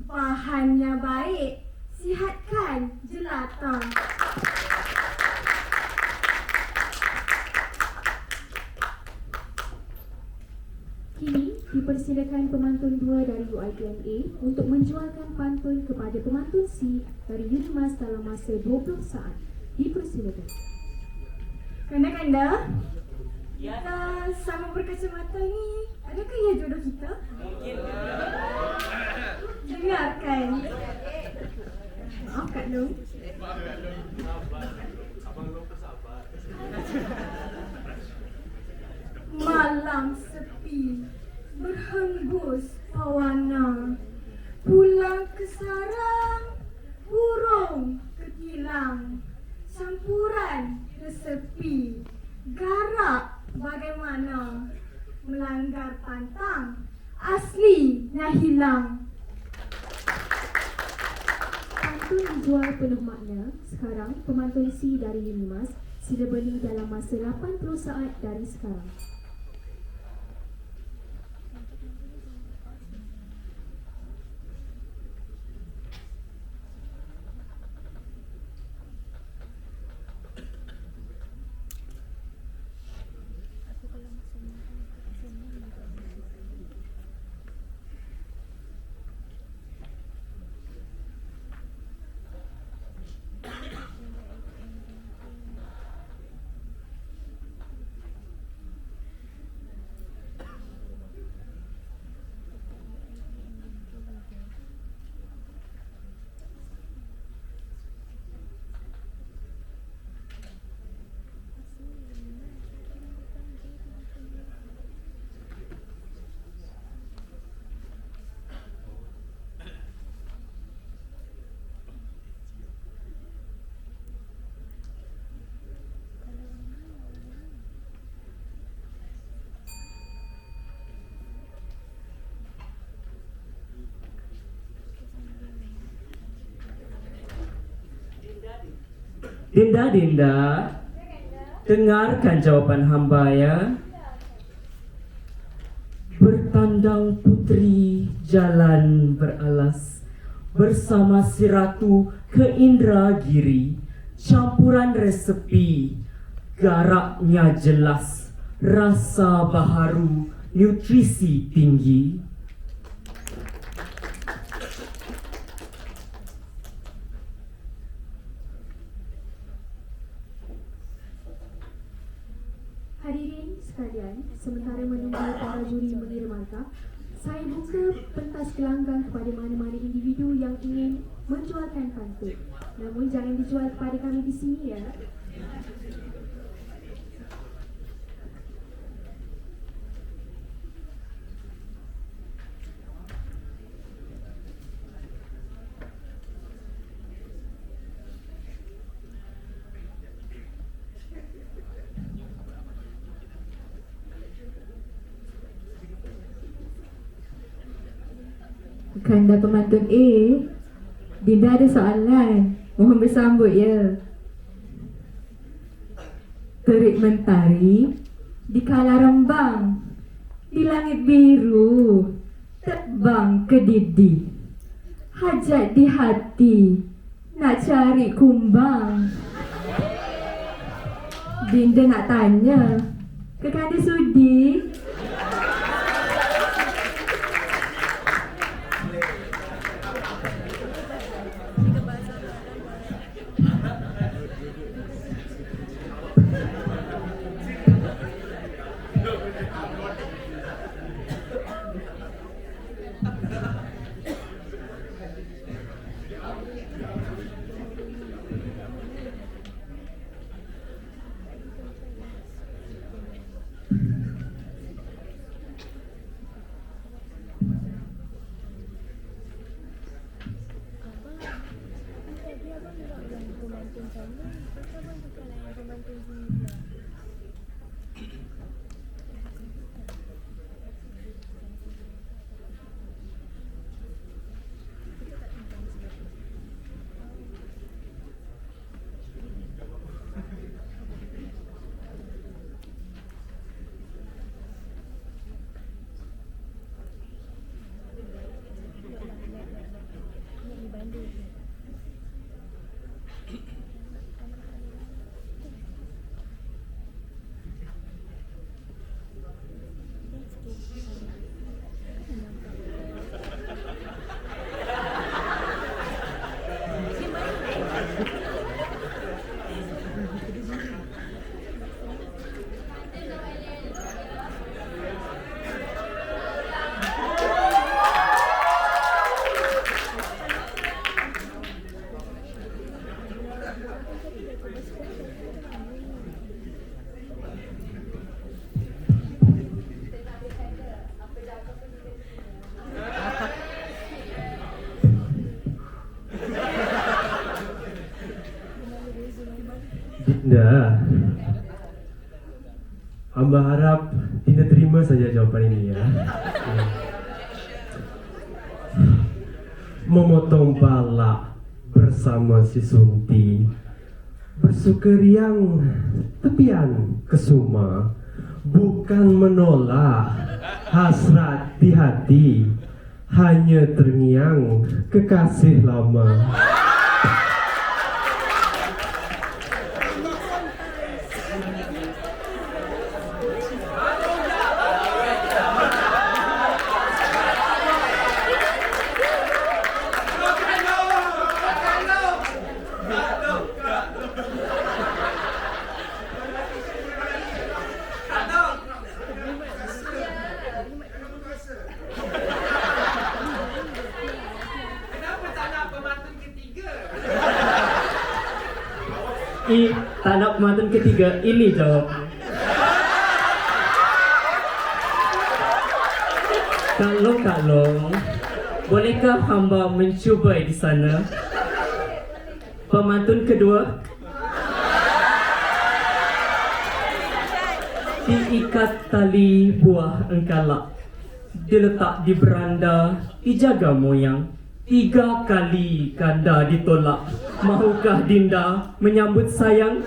Bahannya baik, sihatkan jelata. Kini dipersilakan pemantun 2 dari UiTMA untuk menjualkan pantun kepada pemantun C dari Unimas dalam masa 20 saat. Dipersilakan. Kanda-kanda, Ya, kita sama berkacamata ni, adakah ia jodoh kita? mungkin. Dengarkan. Maaf Kak Long. Malam sepi, berhembus pawana. Pulang ke sarang, burung ketilang. Campuran resepi, garak bagaimana. Melanggar pantang, aslinya hilang. Pantun dijual penuh makna. Sekarang pemantun C dari Unimas sila beli dalam masa 80 saat dari sekarang. Dinda, dengarkan jawapan hamba ya. Bertandang putri jalan beralas bersama si ratu ke Indragiri. Campuran resepi, garaknya jelas, rasa baharu, nutrisi tinggi. Hadirin sekalian, sementara menunggu para juri mengira markah, saya buka pentas gelanggang kepada mana-mana individu yang ingin menjualkan pantun. Namun jangan dijual kepada kami di sini ya. Kanda pemantun A, Dinda ada soalan. Mohon bersambut ya. Terik mentari di kala rembang, di langit biru terbang ke didi. Hajat di hati nak cari kumbang. Dinda nak tanya, ke Kanda sudi? Dinda, hamba harap Dinda terima saja jawapan ini ya. Memotong balak bersama si Sunti, bersukeriang tepian kesuma, bukan menolak hasrat di hati, hanya terngiang kekasih lama. Tak nak pemantun ketiga, ini jawabnya. Kalau bolehkah hamba mencuba di sana? Pemantun kedua, diikat tali buah engkalak, diletak di beranda, dijaga moyang. 3 kali Kanda ditolak. Mahukah Dinda menyambut sayang?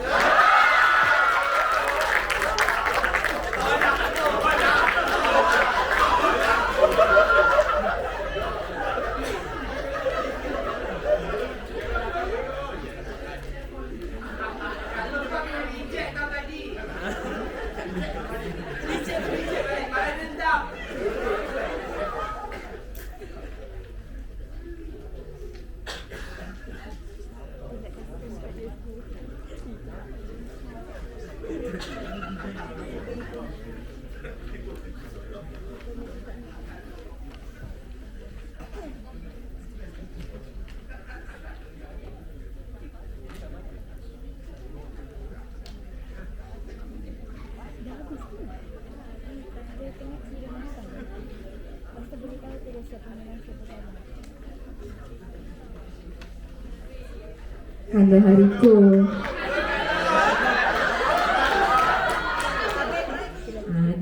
Kanda Hariko.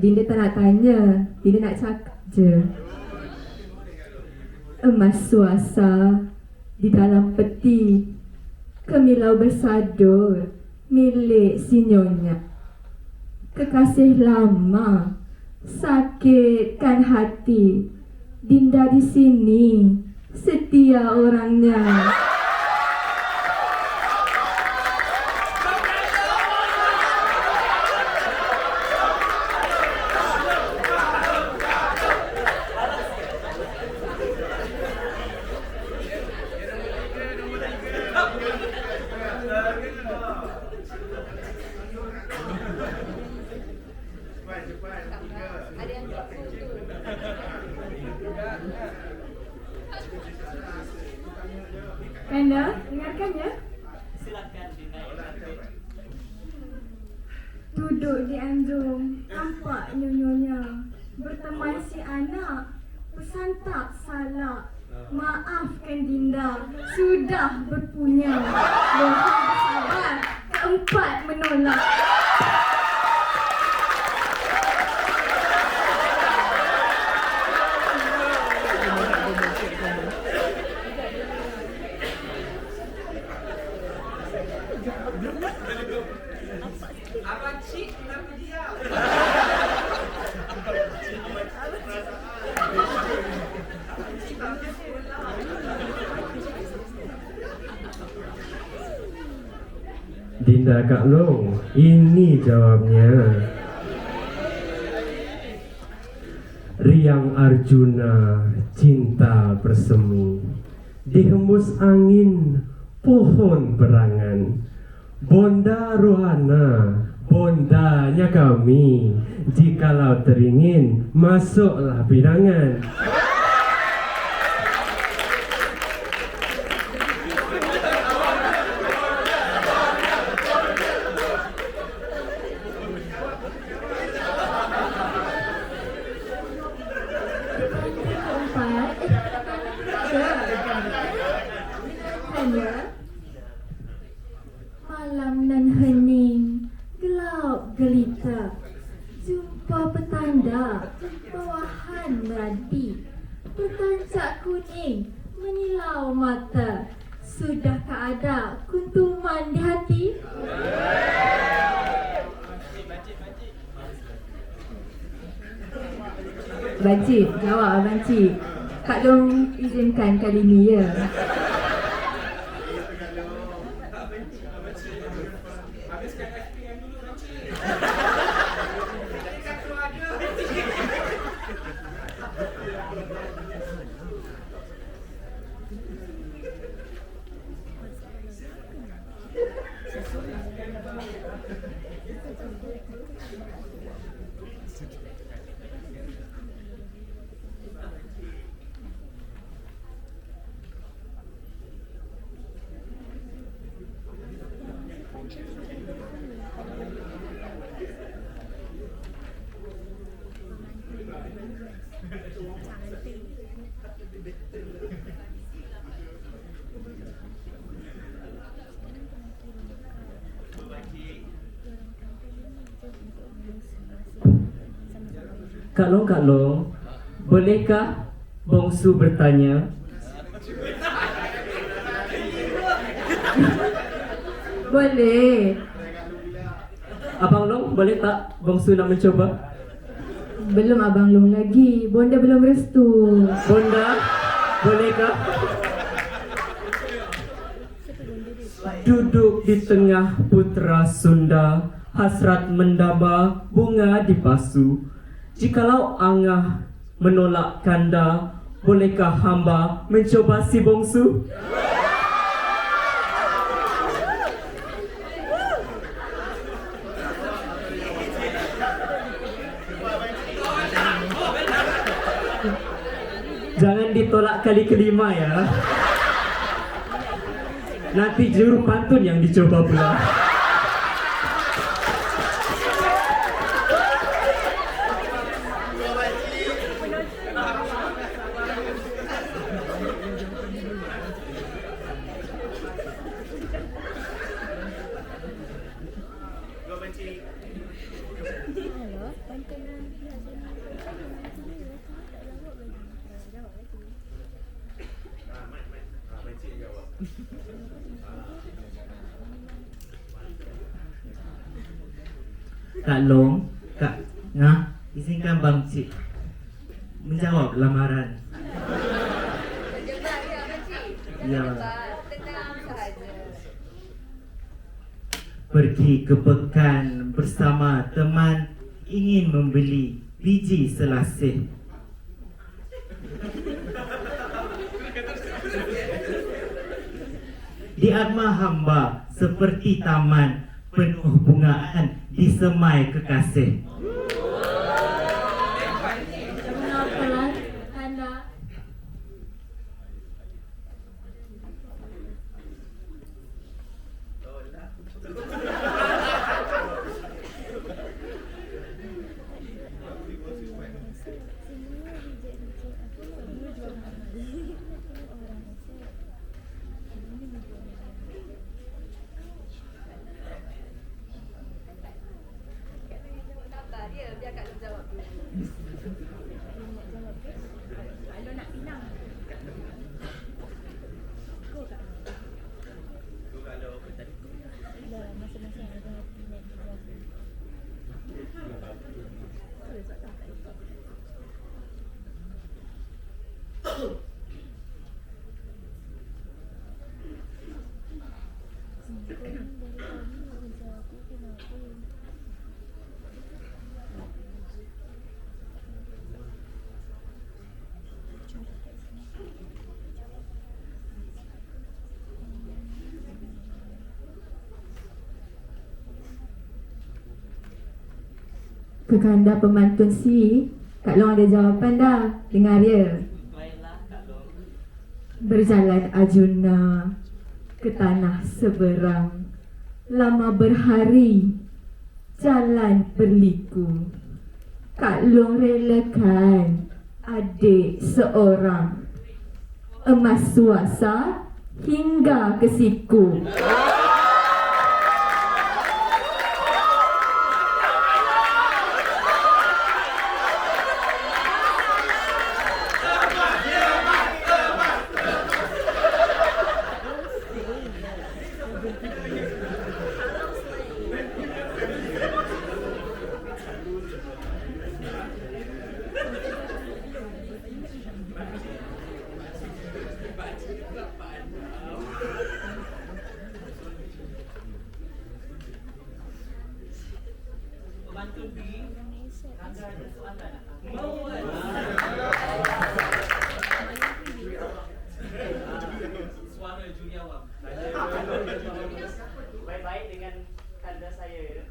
Dinda tak nak tanya, Dinda nak cakap je. Emas suasa di dalam peti, kemilau bersadur milik si Nyonya. Kekasih lama, sakitkan hati. Dinda di sini, setia orangnya. Kanda, dengarkan ya. Silakan dinaikkan. Duduk di anjung, nampak nyonya berteman si anak. Pesan tak salah. Maafkan Dinda, sudah berpunya. Mohon bersabar, keempat menolak. Dinda Kak Long, ini jawabnya. Riang Arjuna cinta bersemi, dihembus angin pohon berangan. Bonda Rohana, bondanya kami. Jikalau teringin, masuklah bidangan. Malam nan hening, gelap gelita. Jumpa petanda, bawahan meradi. Bertancak kuning, menyilau mata. Sudahkah ada kuntuman di hati? Bancik, jawab Bancik. Kak Long izinkan kali ni ya. Kak Long, bolehkah bongsu bertanya? Boleh. Abang Long, boleh tak bongsu nak mencoba? Belum Abang Long lagi. Bonda belum restu. Bonda, bolehkah? Duduk di tengah putra Sunda, hasrat mendaba, bunga dipasu. Jikalau angah menolak kanda, bolehkah hamba mencoba si bongsu? Jangan ditolak kali kelima ya. Nanti juru pantun yang dicoba pula. Dua benci. Kak Long, Kak Ngah, izinkan Bang Cik menjawab lamaran. Ya. Pergi ke Pekan bersama teman, ingin membeli biji selasih. Di Atma hamba seperti taman penuh bungaan disemai kekasih. Mengapalah anda? Kekanda pemantun si, Kak Long ada jawapan dah. Dengar ya. Baiklah, Kak Long. Berjalan Arjuna ke tanah seberang, lama berhari jalan berliku. Kak Long relakan adik seorang, emas suasa hingga ke siku. Pemantun B, anda ada soalan? Suara Juliawang. Baik-baik dengan kanda saya ya.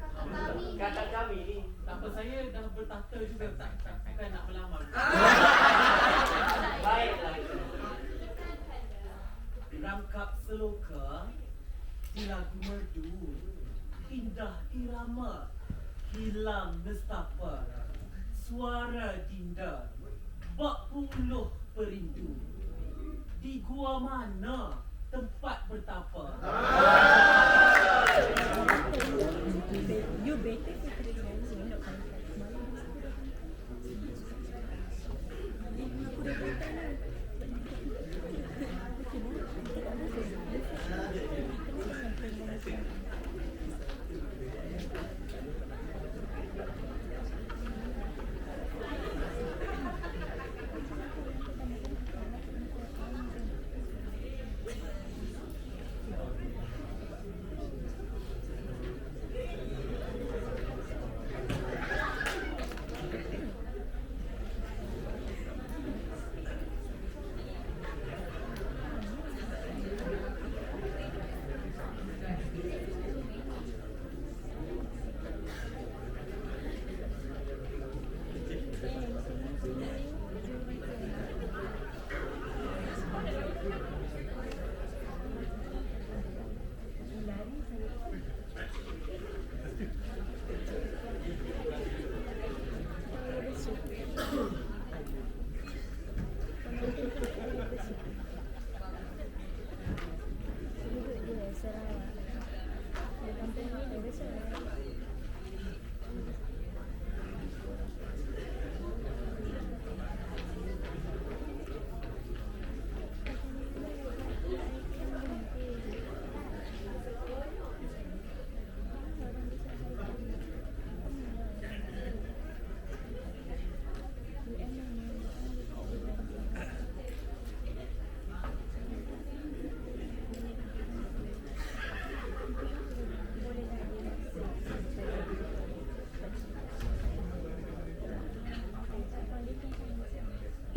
Kakak kami ni. Apa saya dah bertata juga bukan nak melamar. Baiklah. Rangkap seloka di lagu merdu, indah irama, hilang nestapa, suara dinda, bak puluh perindu. Di gua mana tempat bertapa?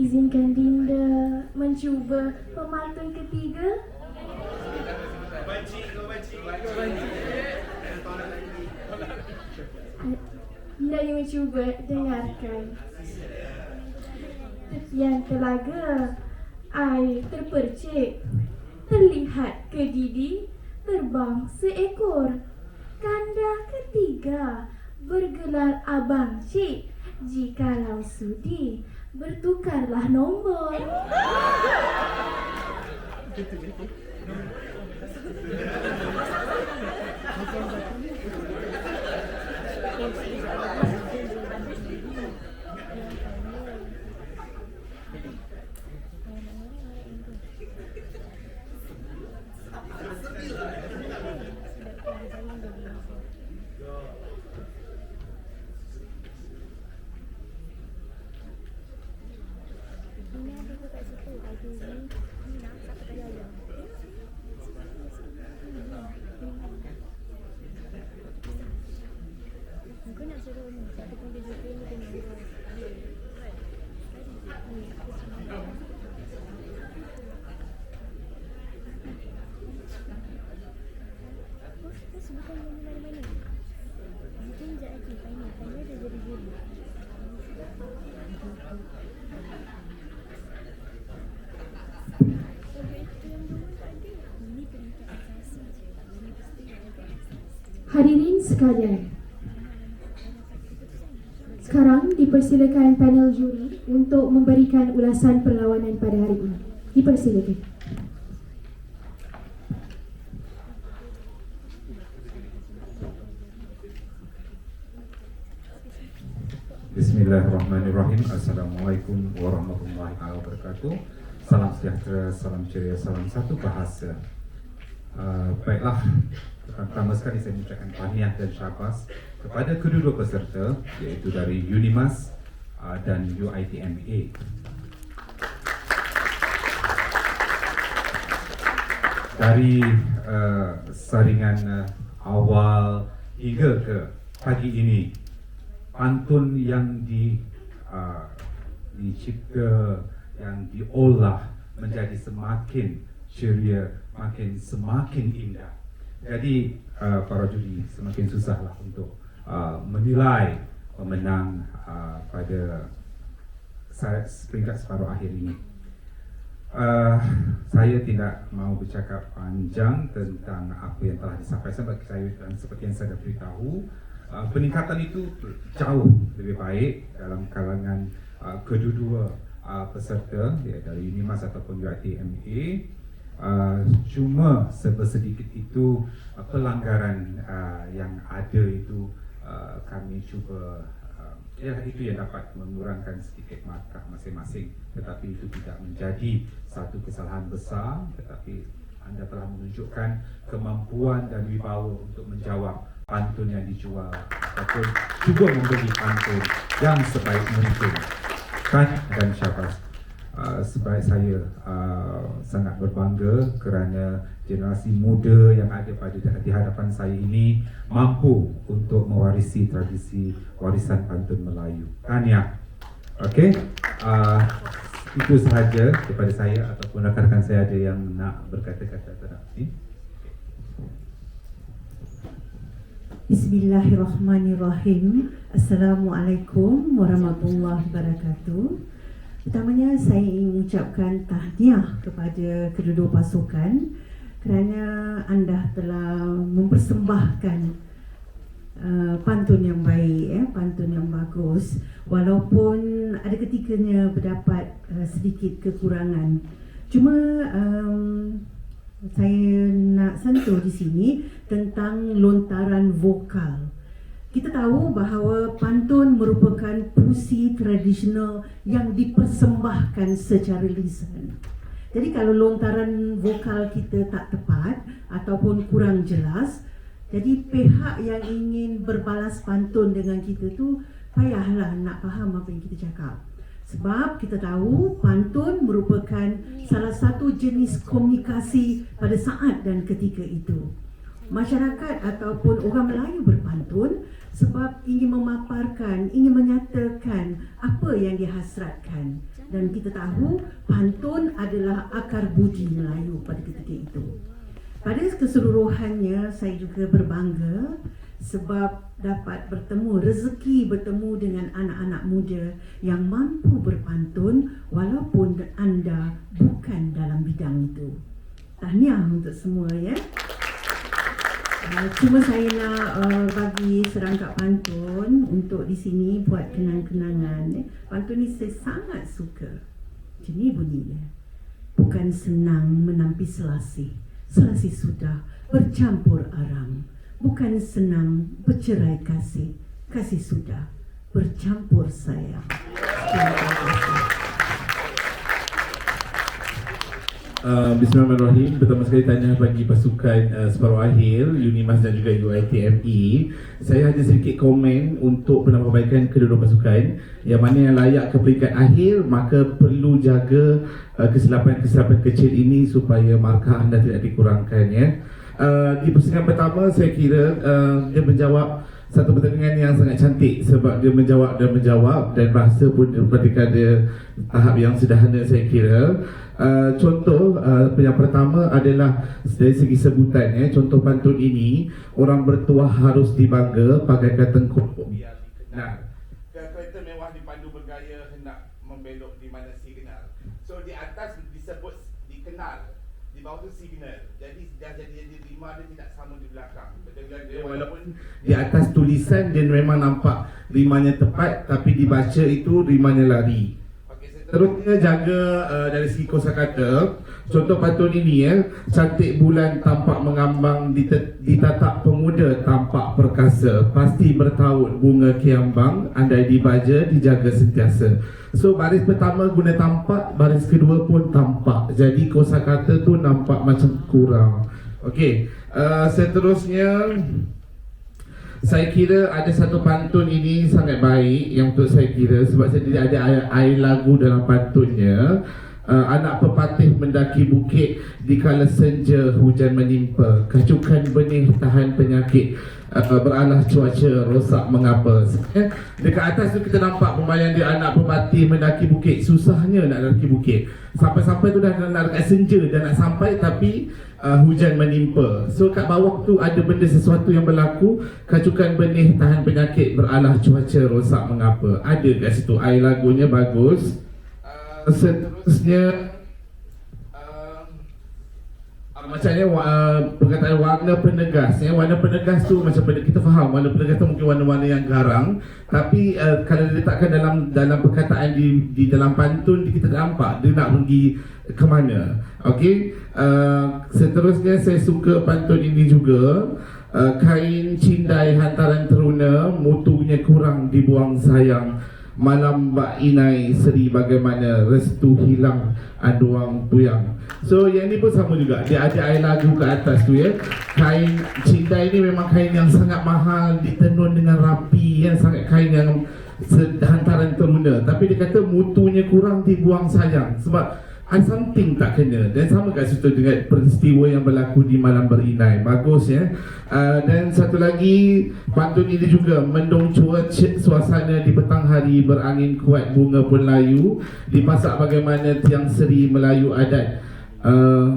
Izinkan Dinda mencuba pemantun ketiga. Dinda ingin mencuba, dengarkan. Tepian telaga, air terpercik. Terlihat kedidi, terbang seekor. Kanda ketiga, bergelar abang cik. Jikalau sudi, bertukarlah nombor. Hadirin sekalian, sekarang dipersilakan panel juri untuk memberikan ulasan perlawanan pada hari ini. Dipersilakan. Bismillahirrahmanirrahim. Assalamualaikum warahmatullahi wabarakatuh. Salam sejahtera, salam ceria, salam satu bahasa. Baiklah, pertama sekali saya mengucapkan tahniah dan syabas kepada kedua peserta, iaitu dari Unimas dan UiTMA. Dari saringan awal hingga ke pagi ini, pantun yang dicipta, yang diolah menjadi semakin ceria, semakin indah. Jadi para juri semakin susahlah untuk menilai pemenang pada peringkat separuh akhir ini. Saya tidak mau bercakap panjang tentang apa yang telah disampaikan dan seperti yang saya dah beritahu, peningkatan itu jauh lebih baik dalam kalangan kedua-dua peserta, dari Unimas ataupun UiTMA. Cuma sedikit itu pelanggaran yang ada itu kami cuba itu yang dapat mengurangkan sedikit markah masing-masing, tetapi itu tidak menjadi satu kesalahan besar, tetapi anda telah menunjukkan kemampuan dan wibawa untuk menjawab pantun yang dijual ataupun cuba memberi pantun yang sebaik mungkin. Dan syabas. Sebaik saya sangat berbangga kerana generasi muda yang ada di hadapan saya ini mampu untuk mewarisi tradisi warisan pantun Melayu. Tahniah. Okey, itu sahaja daripada saya, ataupun rakan-rakan saya ada yang nak berkata-kata terhadap ini. Bismillahirrahmanirrahim. Assalamualaikum warahmatullahi wabarakatuh. Pertamanya saya ingin mengucapkan tahniah kepada kedua-dua pasukan kerana anda telah mempersembahkan pantun yang baik, pantun yang bagus, walaupun ada ketikanya berdapat sedikit kekurangan. Cuma saya nak sentuh di sini tentang lontaran vokal. Kita tahu bahawa pantun merupakan puisi tradisional yang dipersembahkan secara lisan. Jadi kalau lontaran vokal kita tak tepat ataupun kurang jelas, jadi pihak yang ingin berbalas pantun dengan kita tu payahlah nak faham apa yang kita cakap. Sebab kita tahu pantun merupakan salah satu jenis komunikasi pada saat dan ketika itu. Masyarakat ataupun orang Melayu berpantun sebab ingin memaparkan, ingin menyatakan apa yang dihasratkan. Dan kita tahu pantun adalah akar budi Melayu pada ketika itu. Pada keseluruhannya, saya juga berbangga sebab dapat rezeki bertemu dengan anak-anak muda yang mampu berpantun walaupun anda bukan dalam bidang itu. Tahniah untuk semua ya. Cuma saya nak bagi serangkap pantun untuk di sini buat kenang-kenangan. Pantun ni saya sangat suka. Macam ni bunyinya. Bukan senang menampi selasih, selasih sudah bercampur aram. Bukan senang bercerai kasih, kasih sudah bercampur sayang. Bismillahirrahmanirrahim. Pertama sekali tanya bagi pasukan separuh akhir UNIMAS dan juga UiTME. Saya hanya sedikit komen untuk penambahbaikan kedua-dua pasukan. Yang mana yang layak ke peringkat akhir, maka perlu jaga kesilapan-kesilapan kecil ini supaya markah anda tidak dikurangkan ya. Di pusingan pertama saya kira dia menjawab satu pertandingan yang sangat cantik sebab dia menjawab dan bahasa pun pada tahap yang sederhana saya kira. Contoh yang pertama adalah dari segi sebutan ya. Contoh pantun ini, orang bertuah harus dibangga bagaikan tengkuk biar dikenal. Kereta mewah dipandu bergaya hendak membelok di mana signal. So di atas disebut dikenal, di bawah tu signal. Jadi dah jadi rima dia tidak sama di belakang. Walaupun di atas tulisan dia memang nampak rimanya tepat, tapi dibaca itu rimanya lari. Seterusnya jaga dari segi kosakata. Contoh pantun ini ya, cantik bulan tampak mengambang, ditatak pemuda tampak perkasa, pasti bertaut bunga kiambang, andai dibaja dijaga sentiasa. So baris pertama guna tampak, baris kedua pun tampak. Jadi kosakata tu nampak macam kurang. Okey, seterusnya saya kira ada satu pantun ini sangat baik yang untuk saya kira sebab saya tidak ada air lagu dalam pantunnya. Anak pepatih mendaki bukit dikala senja hujan menimpa, kacukan benih tahan penyakit, beralah cuaca rosak mengapa. Dekat atas tu kita nampak pembayan dia, anak pepatih mendaki bukit. Susahnya nak mendaki bukit, sampai-sampai tu dah nak dekat senja dan nak sampai tapi hujan menimpa. So kat bawah tu ada benda sesuatu yang berlaku, kacukan benih tahan penyakit, beralah cuaca rosak mengapa. Ada kat situ air lagunya bagus. Seterusnya macamnya perkataan warna penegas ya. Warna penegas tu macam kita faham warna penegas tu mungkin warna-warna yang garang, tapi kalau diletakkan dalam perkataan di dalam pantun kita tak nampak dia nak pergi ke mana. Okey, seterusnya saya suka pantun ini juga. Kain cindai hantaran teruna, mutunya kurang dibuang sayang. Malam Mbak Inai seri bagaimana restu hilang aduang puyang. So yang ni pun sama juga, dia ada air lagu ke atas tu ya. Kain cindai ni memang kain yang sangat mahal, ditenun dengan rapi, yang sangat kain yang hantaran teruna. Tapi dia kata mutunya kurang dibuang sayang sebab ada something tak kena. Dan sama kat situ dengan peristiwa yang berlaku di Malam Berinai. Bagus ya. Dan satu lagi pantun ini juga, mendung cuaca suasana di petang hari, berangin kuat bunga pun layu, dipasak bagaimana tiang seri Melayu adat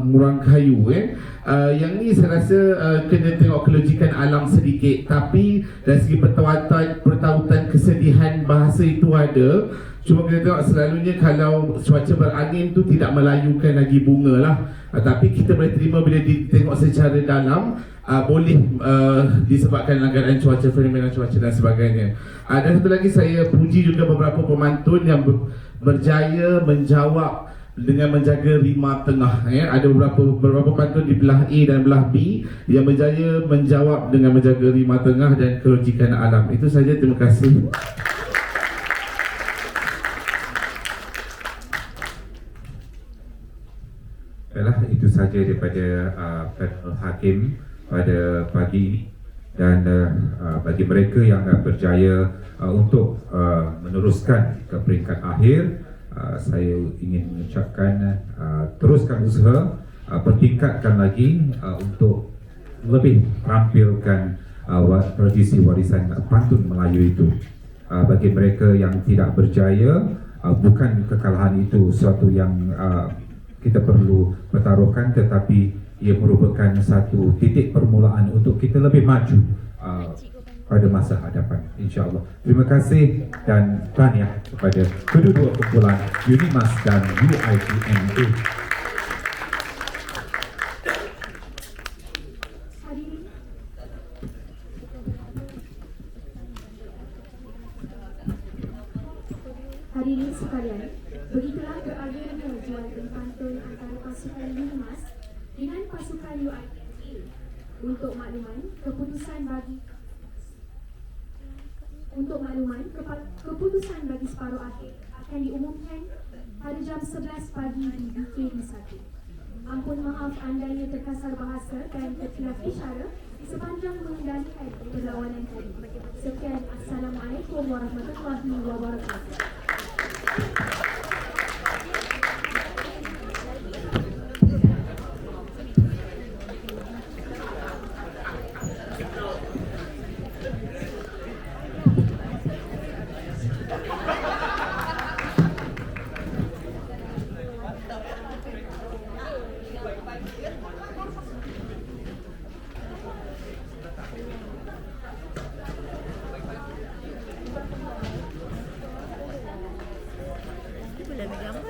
murang kayu yang ni saya rasa kena tengok kelojikan alam sedikit, tapi dari segi pertautan kesedihan bahasa itu ada. Cuma kita tengok selalunya kalau cuaca berangin tu tidak melayukan lagi bunga lah, tapi kita boleh terima bila ditengok secara dalam, boleh disebabkan langgaran cuaca, fenomena cuaca dan sebagainya. Dan satu lagi saya puji juga beberapa pemantun yang berjaya menjawab dengan menjaga rima tengah ya. Ada beberapa pantun di belah A dan belah B yang berjaya menjawab dengan menjaga rima tengah dan kelojikan alam. Itu saja, terima kasih. Baiklah, itu saja daripada panel hakim pada pagi ini. Dan bagi mereka yang berjaya untuk meneruskan ke peringkat akhir, saya ingin mengucapkan teruskan usaha, pertingkatkan lagi untuk lebih tampilkan tradisi warisan pantun Melayu itu. Bagi mereka yang tidak berjaya, bukan kekalahan itu suatu yang kita perlu pertaruhkan, tetapi ia merupakan satu titik permulaan untuk kita lebih maju pada masa hadapan, insya-Allah. Terima kasih dan tahniah kepada kedua-dua kumpulan UNIMAS dan UITMA. Hadirin sekalian, begitulah berakhirnya jual beli pantun antara pasukan UNIMAS dengan pasukan UITMA. Untuk makluman, keputusan bagi separuh akhir akan diumumkan pada jam 11 pagi di BKD 1. Ampun maaf andainya terkasar bahasa dan terkhilaf isyara sepanjang mengendalikan perlawanan tadi. Sekian, Assalamualaikum warahmatullahi wabarakatuh. Boleh ambil gambar.